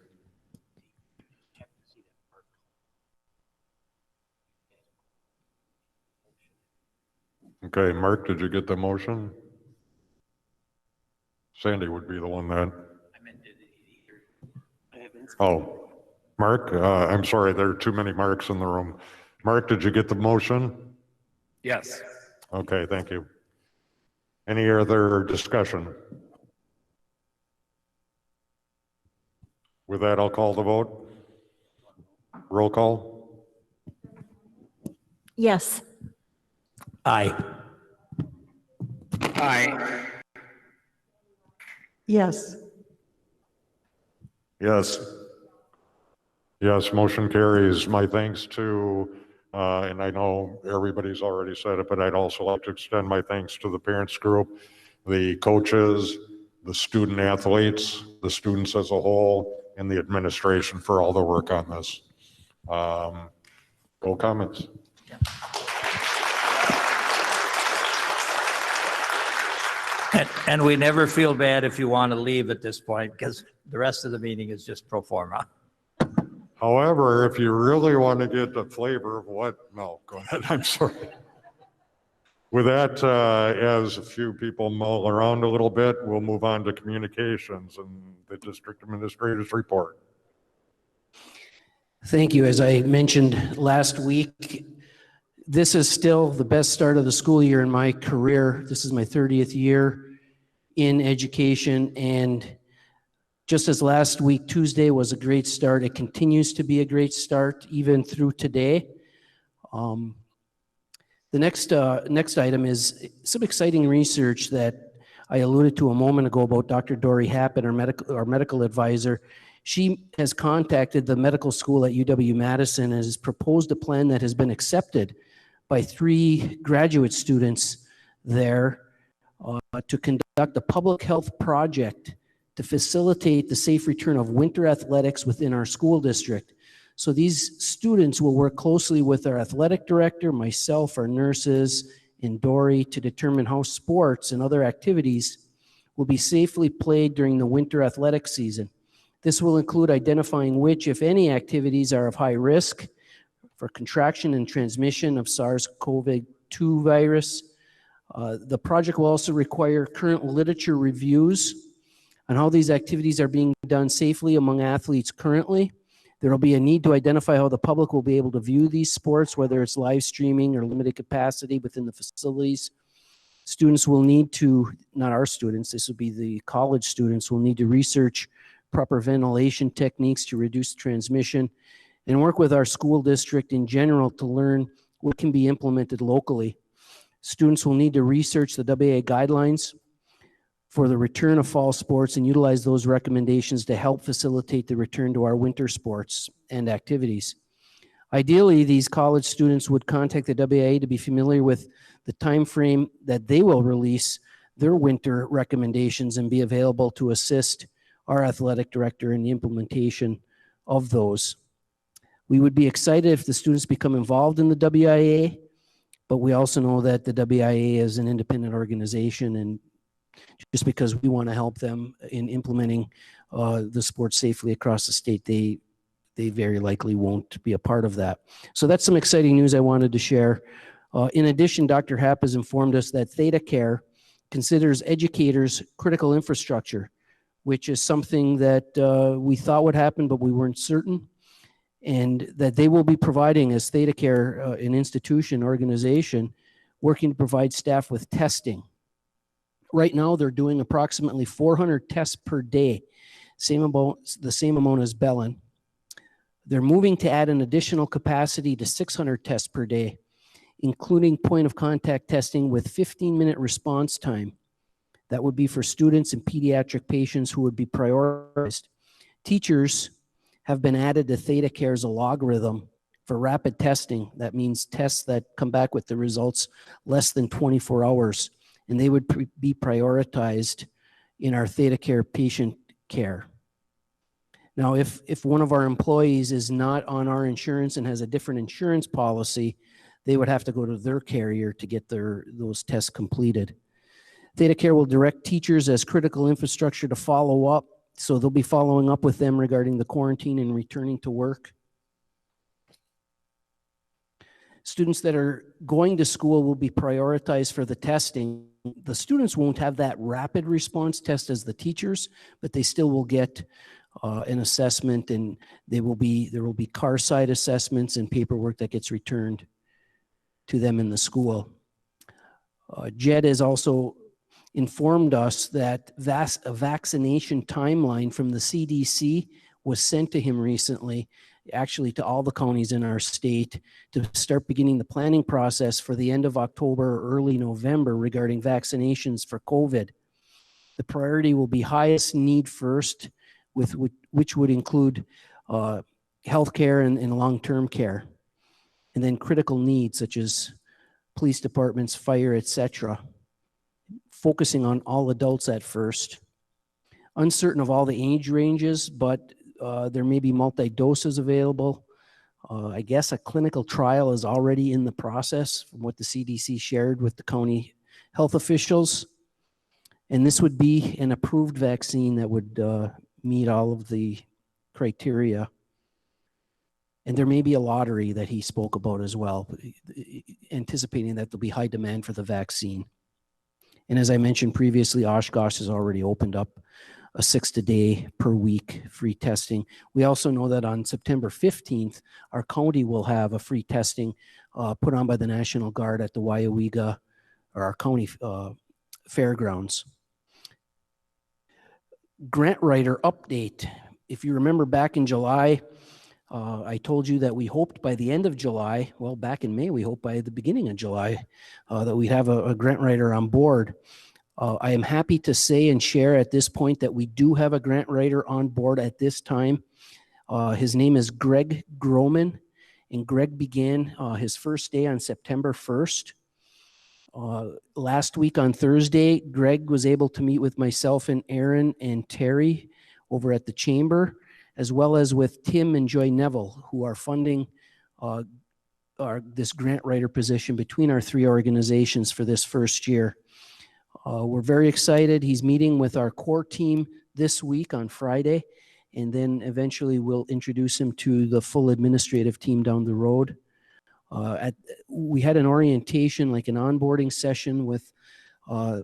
Speaker 2: Okay, Mark, did you get the motion? Sandy would be the one that. Oh, Mark, I'm sorry, there are too many Marks in the room. Mark, did you get the motion?
Speaker 4: Yes.
Speaker 2: Okay, thank you. Any other discussion? With that, I'll call the vote. Roll call.
Speaker 3: Yes.
Speaker 5: Aye.
Speaker 4: Aye.
Speaker 7: Yes.
Speaker 2: Yes. Yes, motion carries. My thanks to, and I know everybody's already said it, but I'd also like to extend my thanks to the parents group, the coaches, the student athletes, the students as a whole, and the administration for all the work on this. Go comments.
Speaker 5: And we never feel bad if you want to leave at this point, because the rest of the meeting is just pro forma.
Speaker 2: However, if you really want to get the flavor of what, no, go ahead, I'm sorry. With that, as a few people mull around a little bit, we'll move on to communications and the district administrator's report.
Speaker 9: Thank you. As I mentioned last week, this is still the best start of the school year in my career. This is my 30th year in education, and just as last week, Tuesday was a great start, it continues to be a great start even through today. The next item is some exciting research that I alluded to a moment ago about Dr. Dory Happen, our medical advisor. She has contacted the medical school at UW-Madison and has proposed a plan that has been accepted by 3 graduate students there to conduct a public health project to facilitate the safe return of winter athletics within our school district. So these students will work closely with our athletic director, myself, our nurses, and Dory to determine how sports and other activities will be safely played during the winter athletic season. This will include identifying which, if any, activities are of high risk for contraction and transmission of SARS-CoV-2 virus. The project will also require current literature reviews on how these activities are being done safely among athletes currently. There will be a need to identify how the public will be able to view these sports, whether it's live streaming or limited capacity within the facilities. Students will need to, not our students, this would be the college students, will need to research proper ventilation techniques to reduce transmission and work with our school district in general to learn what can be implemented locally. Students will need to research the WA guidelines for the return of fall sports and utilize those recommendations to help facilitate the return to our winter sports and activities. Ideally, these college students would contact the WA to be familiar with the time frame that they will release their winter recommendations and be available to assist our athletic director in the implementation of those. We would be excited if the students become involved in the WIA, but we also know that the WIA is an independent organization, and just because we want to help them in implementing the sport safely across the state, they very likely won't be a part of that. So that's some exciting news I wanted to share. In addition, Dr. Happ has informed us that Theta Care considers educators critical infrastructure, which is something that we thought would happen, but we weren't certain, and that they will be providing, as Theta Care, an institution, organization, working to provide staff with testing. Right now, they're doing approximately 400 tests per day, the same amount as Bellin. They're moving to add an additional capacity to 600 tests per day, including point of contact testing with 15-minute response time. That would be for students and pediatric patients who would be prioritized. Teachers have been added to Theta Care's algorithm for rapid testing. That means tests that come back with the results less than 24 hours, and they would be prioritized in our Theta Care patient care. Now, if one of our employees is not on our insurance and has a different insurance policy, they would have to go to their carrier to get those tests completed. Theta Care will direct teachers as critical infrastructure to follow up, so they'll be following up with them regarding the quarantine and returning to work. Students that are going to school will be prioritized for the testing. The students won't have that rapid response test as the teachers, but they still will get an assessment, and there will be car side assessments and paperwork that gets returned to them in the school. Jed has also informed us that a vaccination timeline from the CDC was sent to him recently, actually to all the counties in our state, to start beginning the planning process for the end of October or early November regarding vaccinations for COVID. The priority will be highest need first, which would include healthcare and long-term care, and then critical needs such as police departments, fire, etc., focusing on all adults at first. Uncertain of all the age ranges, but there may be multi-doses available. I guess a clinical trial is already in the process from what the CDC shared with the county health officials. And this would be an approved vaccine that would meet all of the criteria. And there may be a lottery that he spoke about as well, anticipating that there'll be high demand for the vaccine. And as I mentioned previously, Oshkosh has already opened up a 6-day per week free testing. We also know that on September 15th, our county will have a free testing put on by the National Guard at the Wapaca, or our county fairgrounds. Grant writer update. If you remember back in July, I told you that we hoped by the end of July, well, back in May, we hoped by the beginning of July that we'd have a grant writer on board. I am happy to say and share at this point that we do have a grant writer on board at this time. His name is Greg Groman, and Greg began his first day on September 1st. Last week on Thursday, Greg was able to meet with myself and Aaron and Terry over at the chamber, as well as with Tim and Joy Neville, who are funding this grant writer position between our three organizations for this first year. We're very excited. He's meeting with our core team this week on Friday, and then eventually we'll introduce him to the full administrative team down the road. We had an orientation, like an onboarding session with a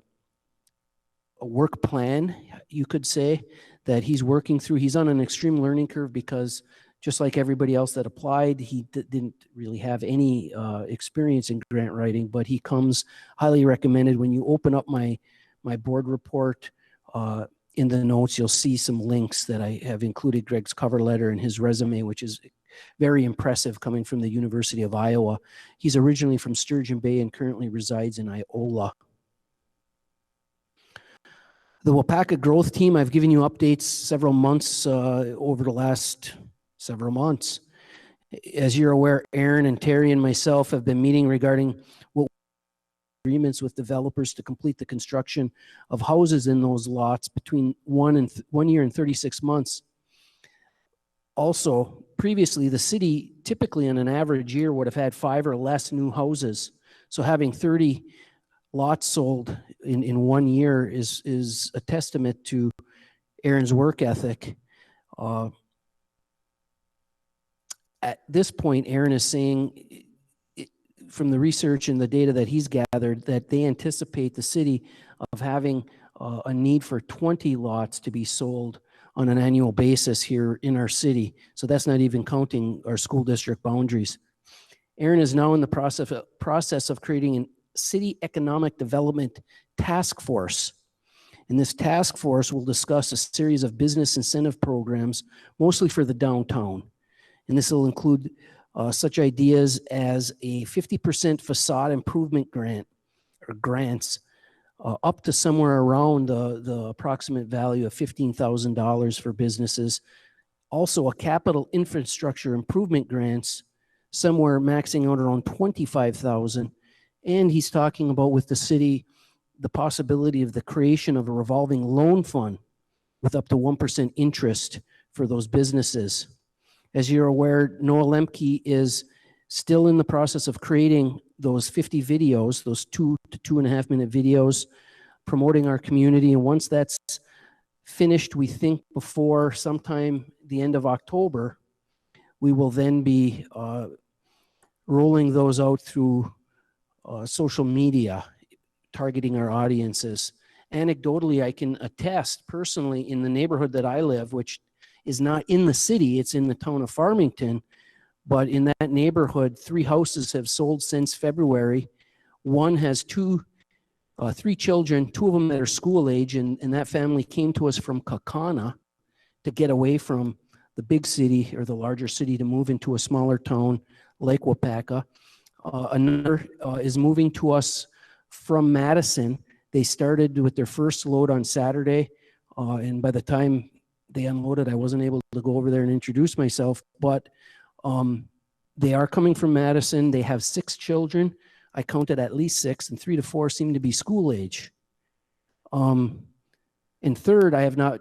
Speaker 9: work plan, you could say, that he's working through. He's on an extreme learning curve because just like everybody else that applied, he didn't really have any experience in grant writing, but he comes highly recommended. When you open up my board report, in the notes, you'll see some links that I have included Greg's cover letter and his resume, which is very impressive coming from the University of Iowa. He's originally from Sturgeon Bay and currently resides in Iola. The Wapaca growth team, I've given you updates several months over the last several months. As you're aware, Aaron and Terry and myself have been meeting regarding what agreements with developers to complete the construction of houses in those lots between 1 year and 36 months. Also, previously, the city typically in an average year would have had 5 or less new houses. So having 30 lots sold in 1 year is a testament to Aaron's work ethic. At this point, Aaron is saying, from the research and the data that he's gathered, that they anticipate the city of having a need for 20 lots to be sold on an annual basis here in our city. So that's not even counting our school district boundaries. Aaron is now in the process of creating a city economic development task force. And this task force will discuss a series of business incentive programs, mostly for the downtown. And this will include such ideas as a 50% facade improvement grant or grants up to somewhere around the approximate value of $15,000 for businesses. Also, a capital infrastructure improvement grants somewhere maxing out around $25,000. And he's talking about with the city the possibility of the creation of a revolving loan fund with up to 1% interest for those businesses. As you're aware, Noah Lemke is still in the process of creating those 50 videos, those 2 to 2.5 minute videos promoting our community. And once that's finished, we think before sometime the end of October, we will then be rolling those out through social media, targeting our audiences. Anecdotally, I can attest personally in the neighborhood that I live, which is not in the city, it's in the town of Farmington, but in that neighborhood, 3 houses have sold since February. One has 3 children, 2 of them that are school age, and that family came to us from Kakana to get away from the big city or the larger city to move into a smaller town like Wapaca. Another is moving to us from Madison. They started with their first load on Saturday, and by the time they unloaded, I wasn't able to go over there and introduce myself, but they are coming from Madison. They have 6 children. I counted at least 6, and 3 to 4 seem to be school age. And third, I have not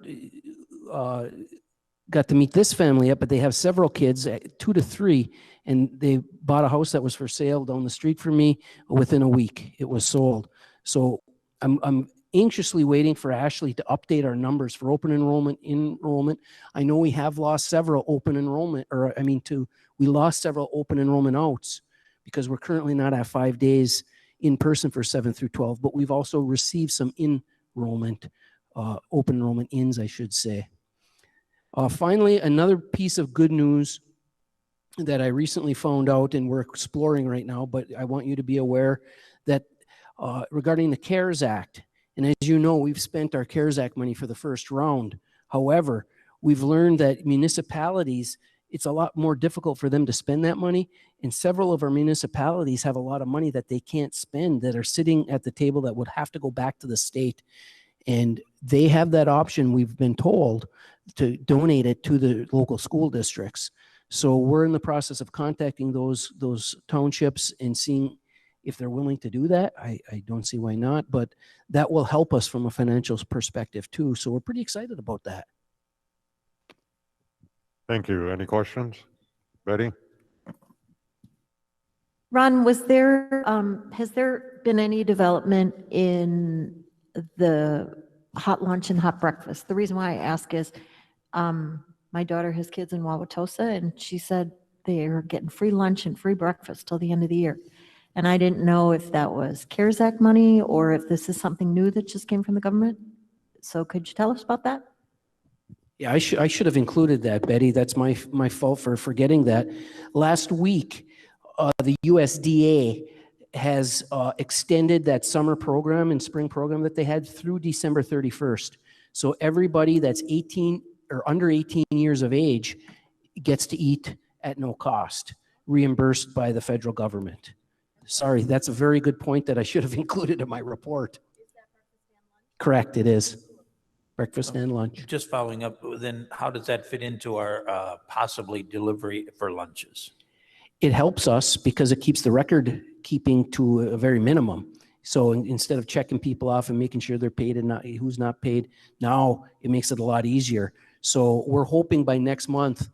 Speaker 9: got to meet this family yet, but they have several kids, 2 to 3, and they bought a house that was for sale down the street from me. Within a week, it was sold. So I'm anxiously waiting for Ashley to update our numbers for open enrollment. I know we have lost several open enrollment, we lost several open enrollment outs because we're currently not at 5 days in person for 7 through 12, but we've also received some enrollment, open enrollment ins, I should say. Finally, another piece of good news that I recently found out and we're exploring right now, but I want you to be aware that regarding the CARES Act, and as you know, we've spent our CARES Act money for the first round. However, we've learned that municipalities, it's a lot more difficult for them to spend that money. And several of our municipalities have a lot of money that they can't spend that are sitting at the table that would have to go back to the state. And they have that option, we've been told, to donate it to the local school districts. So we're in the process of contacting those townships and seeing if they're willing to do that. I don't see why not, but that will help us from a financial perspective too. So we're pretty excited about that.
Speaker 2: Thank you. Any questions? Betty?
Speaker 3: Ron, has there been any development in the hot lunch and hot breakfast? The reason why I ask is my daughter has kids in Waupaca, and she said they are getting free lunch and free breakfast till the end of the year. And I didn't know if that was CARES Act money or if this is something new that just came from the government. So could you tell us about that?
Speaker 9: Yeah, I should have included that, Betty. That's my fault for forgetting that. Last week, the USDA has extended that summer program and spring program that they had through December 31st. So everybody that's 18 or under 18 years of age gets to eat at no cost, reimbursed by the federal government. Sorry, that's a very good point that I should have included in my report. Is that breakfast and lunch? Correct, it is. Breakfast and lunch.
Speaker 5: Just following up, then how does that fit into our possibly delivery for lunches?
Speaker 9: It helps us because it keeps the record keeping to a very minimum. So instead of checking people off and making sure they're paid and not, who's not paid, now it makes it a lot easier. So we're hoping by next month,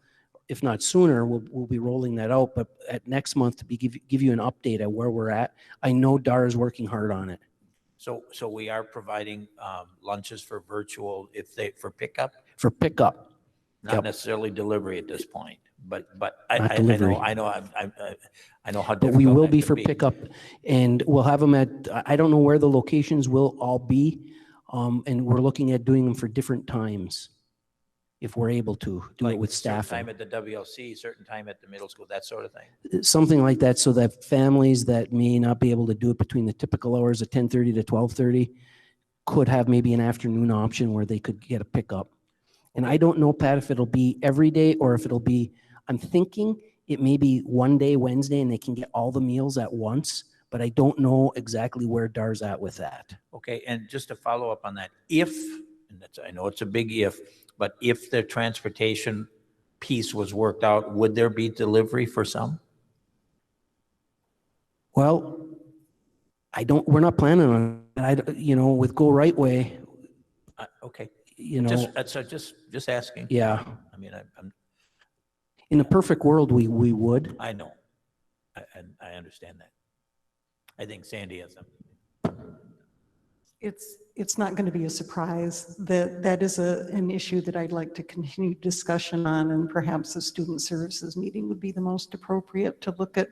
Speaker 9: if not sooner, we'll be rolling that out. But at next month to give you an update at where we're at. I know DAR is working hard on it.
Speaker 5: So we are providing lunches for virtual for pickup,
Speaker 9: For pickup,
Speaker 5: not
Speaker 9: Yep.
Speaker 5: necessarily delivery at this point. But
Speaker 9: Not
Speaker 5: I
Speaker 9: delivery.
Speaker 5: know how
Speaker 9: but
Speaker 5: difficult
Speaker 9: we will
Speaker 5: that
Speaker 9: be
Speaker 5: can
Speaker 9: for pickup, and we'll have them at. I don't know where the locations will all be, and we're looking at doing them for different times, if we're able to do it with
Speaker 5: certain
Speaker 9: staffing.
Speaker 5: time at the WLC, certain time at the middle school, that sort of thing.
Speaker 9: Something like that, so that families that may not be able to do it between the typical hours of 10:30 to 12:30 could have maybe an afternoon option where they could get a pickup. And I don't know, Pat, if it'll be every day or if it'll be, I'm thinking it may be one day, Wednesday, and they can get all the meals at once, but I don't know exactly where DAR's at with that.
Speaker 5: Okay, and just to follow up on that, and I know it's a big if, but if the transportation piece was worked out, would there be delivery for some?
Speaker 9: Well, we're not planning on it. With Go Right Way,
Speaker 5: Okay, just asking.
Speaker 9: yeah.
Speaker 5: I mean, I'm
Speaker 9: In a perfect world, we would.
Speaker 5: I know, I understand that. I think Sandy has something.
Speaker 7: It's not going to be a surprise that is an issue that I'd like to continue discussion on, and perhaps the student services meeting would be the most appropriate to look at.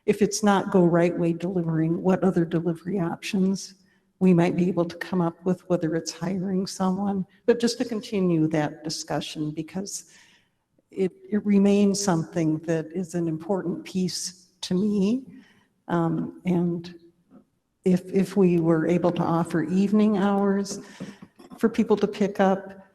Speaker 7: If it's not Go Right Way delivering, what other delivery options we might be able to come up with, whether it's hiring someone, but just to continue that discussion, because it remains something that is an important piece to me. And if we were able to offer evening hours for people to pick up,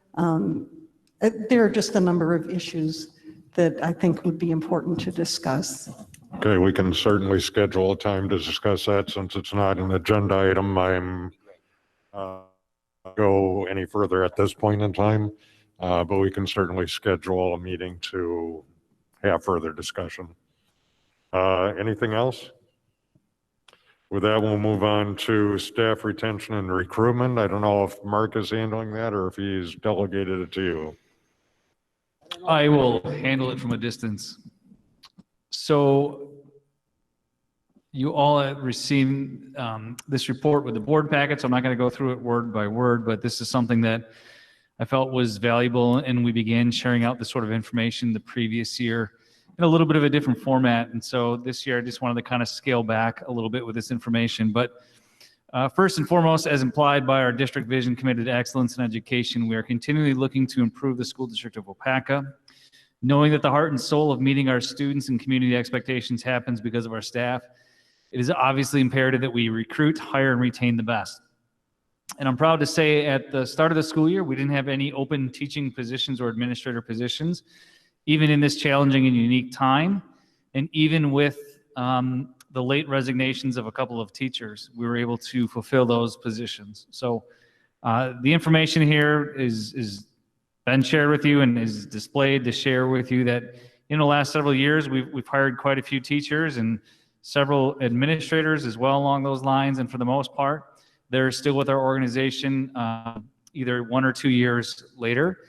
Speaker 7: there are just a number of issues that I think would be important to discuss.
Speaker 2: Okay, we can certainly schedule a time to discuss that since it's not an agenda item. I'm go any further at this point in time, but we can certainly schedule a meeting to have further discussion. Anything else? With that, we'll move on to staff retention and recruitment. I don't know if Mark is handling that or if he's delegated it to you.
Speaker 6: I will handle it from a distance. So you all have received this report with the board packet, so I'm not going to go through it word by word, but this is something that I felt was valuable, and we began sharing out this sort of information the previous year in a little bit of a different format. And so this year I just wanted to kind of scale back a little bit with this information. But first and foremost, as implied by our district vision committed to excellence in education, we are continually looking to improve the school district of Waupaca, knowing that the heart and soul of meeting our students and community expectations happens because of our staff. It is obviously imperative that we recruit, hire, and retain the best. And I'm proud to say at the start of the school year, we didn't have any open teaching positions or administrator positions, even in this challenging and unique time. And even with the late resignations of a couple of teachers, we were able to fulfill those positions. So the information here is been shared with you and is displayed to share with you that in the last several years, we've hired quite a few teachers and several administrators as well along those lines. And for the most part, they're still with our organization either 1 or 2 years later.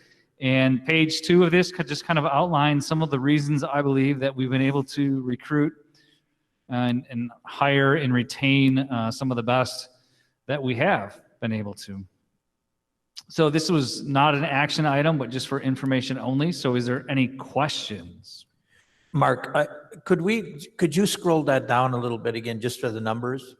Speaker 6: And page 2 of this could just kind of outline some of the reasons I believe that we've been able to recruit and hire and retain some of the best that we have been able to. So this was not an action item, but just for information only. So is there any questions?
Speaker 5: Mark, could you scroll that down a little bit again, just for the numbers?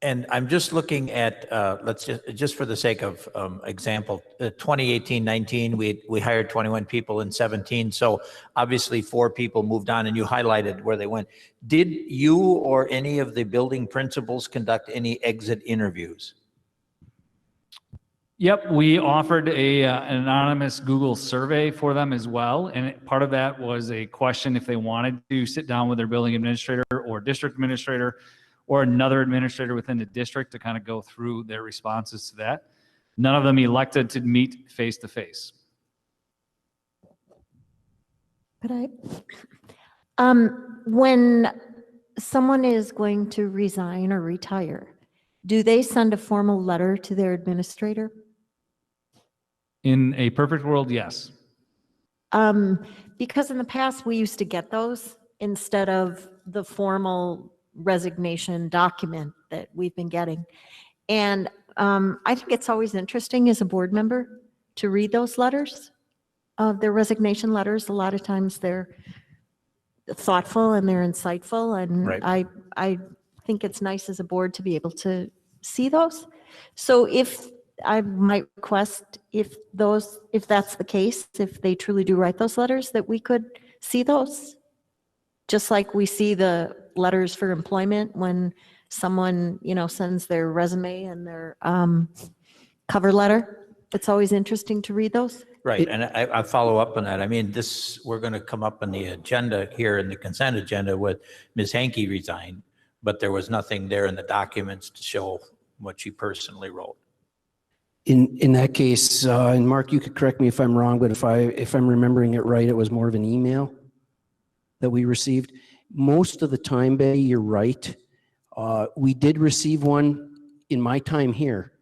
Speaker 5: And I'm just looking at, let's just for the sake of example, 2018-19, we hired 21 people in 17. So obviously 4 people moved on, and you highlighted where they went. Did you or any of the building principals conduct any exit interviews?
Speaker 6: Yep, we offered an anonymous Google survey for them as well. And part of that was a question if they wanted to sit down with their building administrator or district administrator or another administrator within the district to kind of go through their responses to that. None of them elected to meet face-to-face.
Speaker 3: But when someone is going to resign or retire, do they send a formal letter to their administrator?
Speaker 6: In a perfect world, yes.
Speaker 3: Because in the past, we used to get those instead of the formal resignation document that we've been getting. And I think it's always interesting as a board member to read those letters, their resignation letters. A lot of times they're thoughtful and they're insightful. And
Speaker 5: Right.
Speaker 3: I think it's nice as a board to be able to see those. So if I might request if that's the case, if they truly do write those letters, that we could see those. Just like we see the letters for employment when someone, sends their resume and their cover letter. It's always interesting to read those.
Speaker 5: Right, and I follow up on that. I mean, we're going to come up on the agenda here in the consent agenda with Ms. Hankey resigned, but there was nothing there in the documents to show what she personally wrote.
Speaker 9: In that case, and Mark, you could correct me if I'm wrong, but if I'm remembering it right, it was more of an email that we received. Most of the time, Betty, you're right. We did receive one in my time here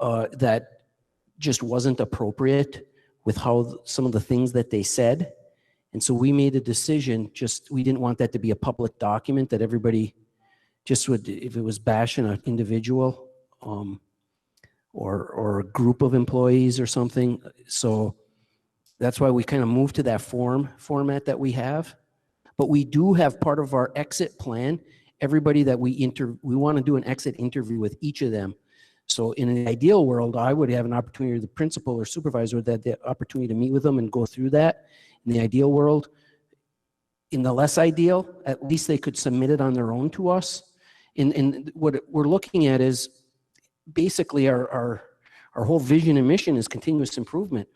Speaker 9: that just wasn't appropriate with how some of the things that they said. And so we made a decision, we didn't want that to be a public document that everybody just would, if it was bashing an individual or a group of employees or something. So that's why we kind of moved to that format that we have. But we do have part of our exit plan, everybody that we want to do an exit interview with each of them. So in an ideal world, I would have an opportunity, the principal or supervisor, that the opportunity to meet with them and go through that. In the ideal world, in the less ideal, at least they could submit it on their own to us. And what we're looking at is basically our whole vision and mission is continuous improvement.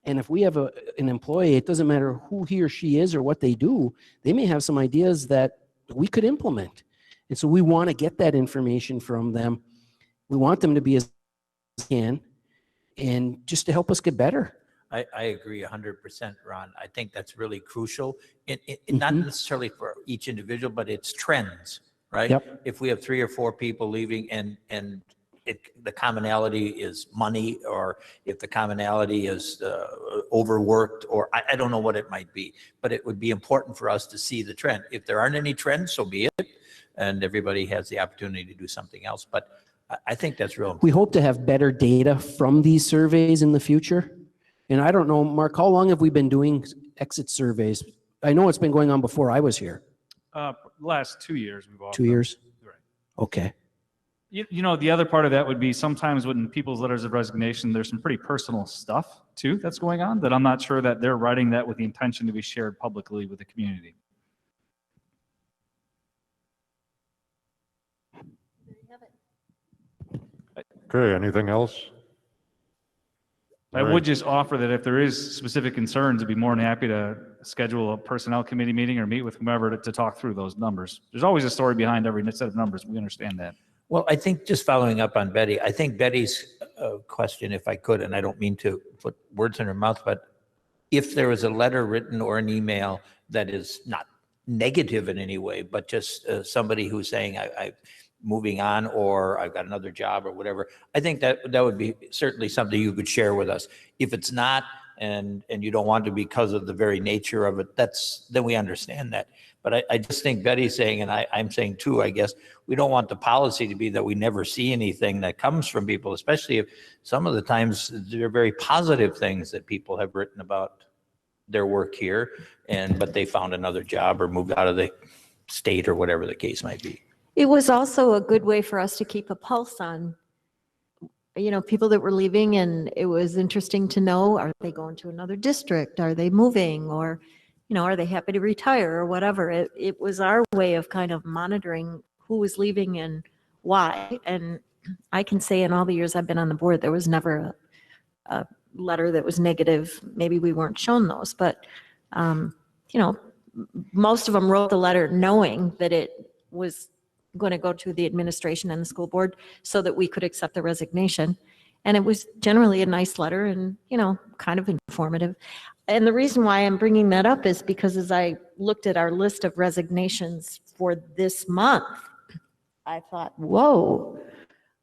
Speaker 9: And if we have an employee, it doesn't matter who he or she is or what they do, they may have some ideas that we could implement. And so we want to get that information from them. We want them to be as can, and just to help us get better.
Speaker 5: I agree 100%, Ron. I think that's really crucial. Not necessarily for each individual, but it's trends, right?
Speaker 9: Yep.
Speaker 5: If we have 3 or 4 people leaving and the commonality is money, or if the commonality is overworked, or I don't know what it might be, but it would be important for us to see the trend. If there aren't any trends, so be it, and everybody has the opportunity to do something else. But I think that's real important.
Speaker 9: We hope to have better data from these surveys in the future. And I don't know, Mark, how long have we been doing exit surveys? I know it's been going on before I was here.
Speaker 6: Last 2 years we've all
Speaker 9: 2 years?
Speaker 6: Right.
Speaker 9: Okay.
Speaker 6: The other part of that would be sometimes when people's letters of resignation, there's some pretty personal stuff too that's going on that I'm not sure that they're writing that with the intention to be shared publicly with the community.
Speaker 2: Okay, anything else?
Speaker 6: I would just offer that if there is specific concerns, I'd be more than happy to schedule a personnel committee meeting or meet with whomever to talk through those numbers. There's always a story behind every set of numbers. We understand that.
Speaker 5: Well, I think just following up on Betty, I think Betty's question, if I could, and I don't mean to put words in her mouth, but if there is a letter written or an email that is not negative in any way, but just somebody who's saying, I'm moving on, or I've got another job or whatever, I think that would be certainly something you could share with us. If it's not, and you don't want to because of the very nature of it, then we understand that. But I just think Betty's saying, and I'm saying too, I guess, we don't want the policy to be that we never see anything that comes from people, especially if some of the times they're very positive things that people have written about their work here, but they found another job or moved out of the state or whatever the case might be.
Speaker 3: It was also a good way for us to keep a pulse on, people that were leaving, and it was interesting to know, are they going to another district? Are they moving? Or, are they happy to retire or whatever? It was our way of kind of monitoring who was leaving and why. And I can say in all the years I've been on the board, there was never a letter that was negative. Maybe we weren't shown those, but, most of them wrote the letter knowing that it was going to go to the administration and the school board so that we could accept the resignation. And it was generally a nice letter and, kind of informative. And the reason why I'm bringing that up is because as I looked at our list of resignations for this month. I thought, whoa.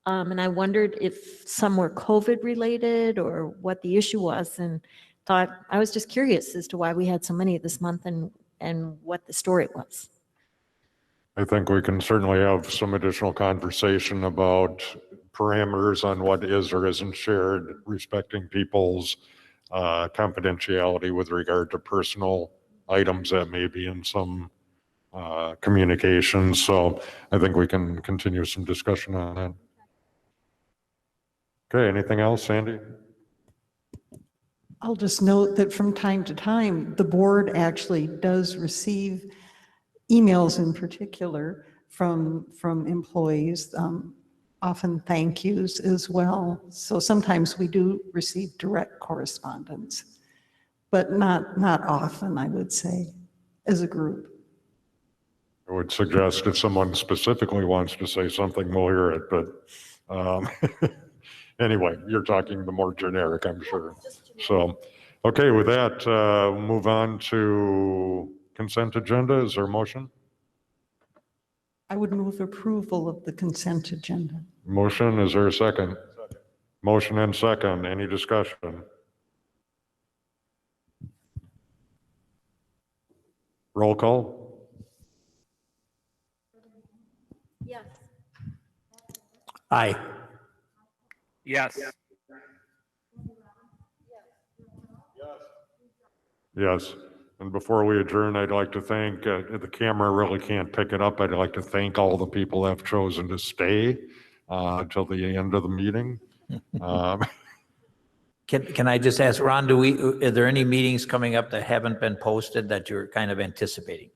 Speaker 3: And I wondered if some were COVID related or what the issue was, and thought, I was just curious as to why we had so many this month and what the story was.
Speaker 2: I think we can certainly have some additional conversation about parameters on what is or isn't shared, respecting people's confidentiality with regard to personal items that may be in some communications. So I think we can continue some discussion on that. Okay, anything else, Sandy?
Speaker 7: I'll just note that from time to time, the board actually does receive emails in particular from employees, often thank yous as well. So sometimes we do receive direct correspondence, but not often, I would say, as a group.
Speaker 2: I would suggest if someone specifically wants to say something, we'll hear it, but anyway, you're talking the more generic, I'm sure. So, okay, with that, we'll move on to consent agenda. Is there a motion?
Speaker 7: I would move approval of the consent agenda.
Speaker 2: Motion, is there a second? Motion and second, any discussion? Roll call?
Speaker 3: Yes.
Speaker 5: Aye.
Speaker 4: Yes.
Speaker 2: Yes. And before we adjourn, I'd like to thank, the camera really can't pick it up. I'd like to thank all the people that have chosen to stay until the end of the meeting.
Speaker 5: Can I just ask, Ron, are there any meetings coming up that haven't been posted that you're kind of anticipating?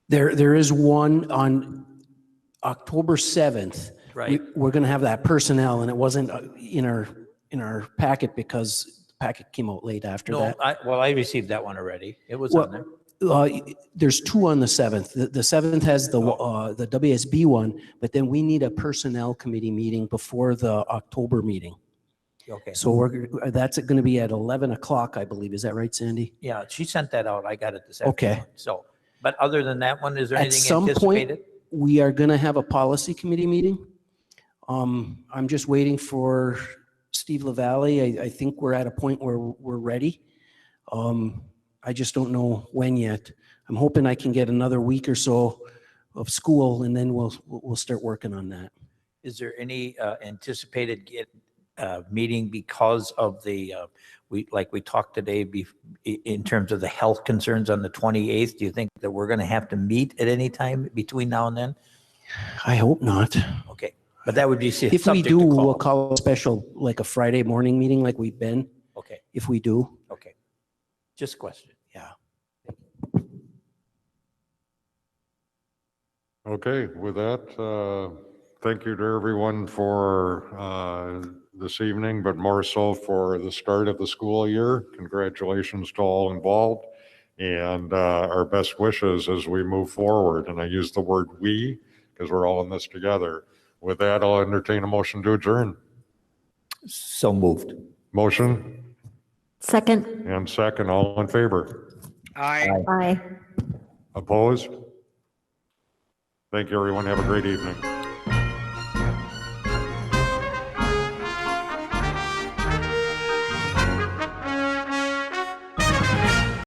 Speaker 9: There is one on October 7th.
Speaker 5: Right.
Speaker 9: We're going to have that personnel, and it wasn't in our packet because the packet came out late after
Speaker 5: No,
Speaker 9: that.
Speaker 5: I received that one already. It was on there.
Speaker 9: There's two on the 7th. The 7th has the WSB one, but then we need a personnel committee meeting before the October meeting.
Speaker 5: Okay.
Speaker 9: So that's going to be at 11 o'clock, I believe. Is that right, Sandy?
Speaker 5: Yeah, she sent that out. I got it this afternoon.
Speaker 9: Okay.
Speaker 5: So, but other than that one, is there
Speaker 9: At
Speaker 5: anything
Speaker 9: some point,
Speaker 5: anticipated?
Speaker 9: we are going to have a policy committee meeting. I'm just waiting for Steve LaValle. I think we're at a point where we're ready. I just don't know when yet. I'm hoping I can get another week or so of school, and then we'll start working on that.
Speaker 5: Is there any anticipated meeting because of the, we talked today in terms of the health concerns on the 28th? Do you think that we're going to have to meet at any time between now and then?
Speaker 9: I hope not.
Speaker 5: Okay. But that would be
Speaker 9: If we
Speaker 5: subject
Speaker 9: do,
Speaker 5: to call.
Speaker 9: we'll call a special, like a Friday morning meeting like we've been,
Speaker 5: Okay.
Speaker 9: if we do.
Speaker 5: Okay. Just a question.
Speaker 9: Yeah.
Speaker 2: Okay, with that, thank you to everyone for this evening, but more so for the start of the school year. Congratulations to all involved, and our best wishes as we move forward. And I use the word we because we're all in this together. With that, I'll entertain a motion to adjourn.
Speaker 5: So moved.
Speaker 2: Motion
Speaker 3: Second.
Speaker 2: and second, all in favor?
Speaker 4: Aye.
Speaker 3: Aye.
Speaker 2: Opposed? Thank you, everyone. Have a great evening.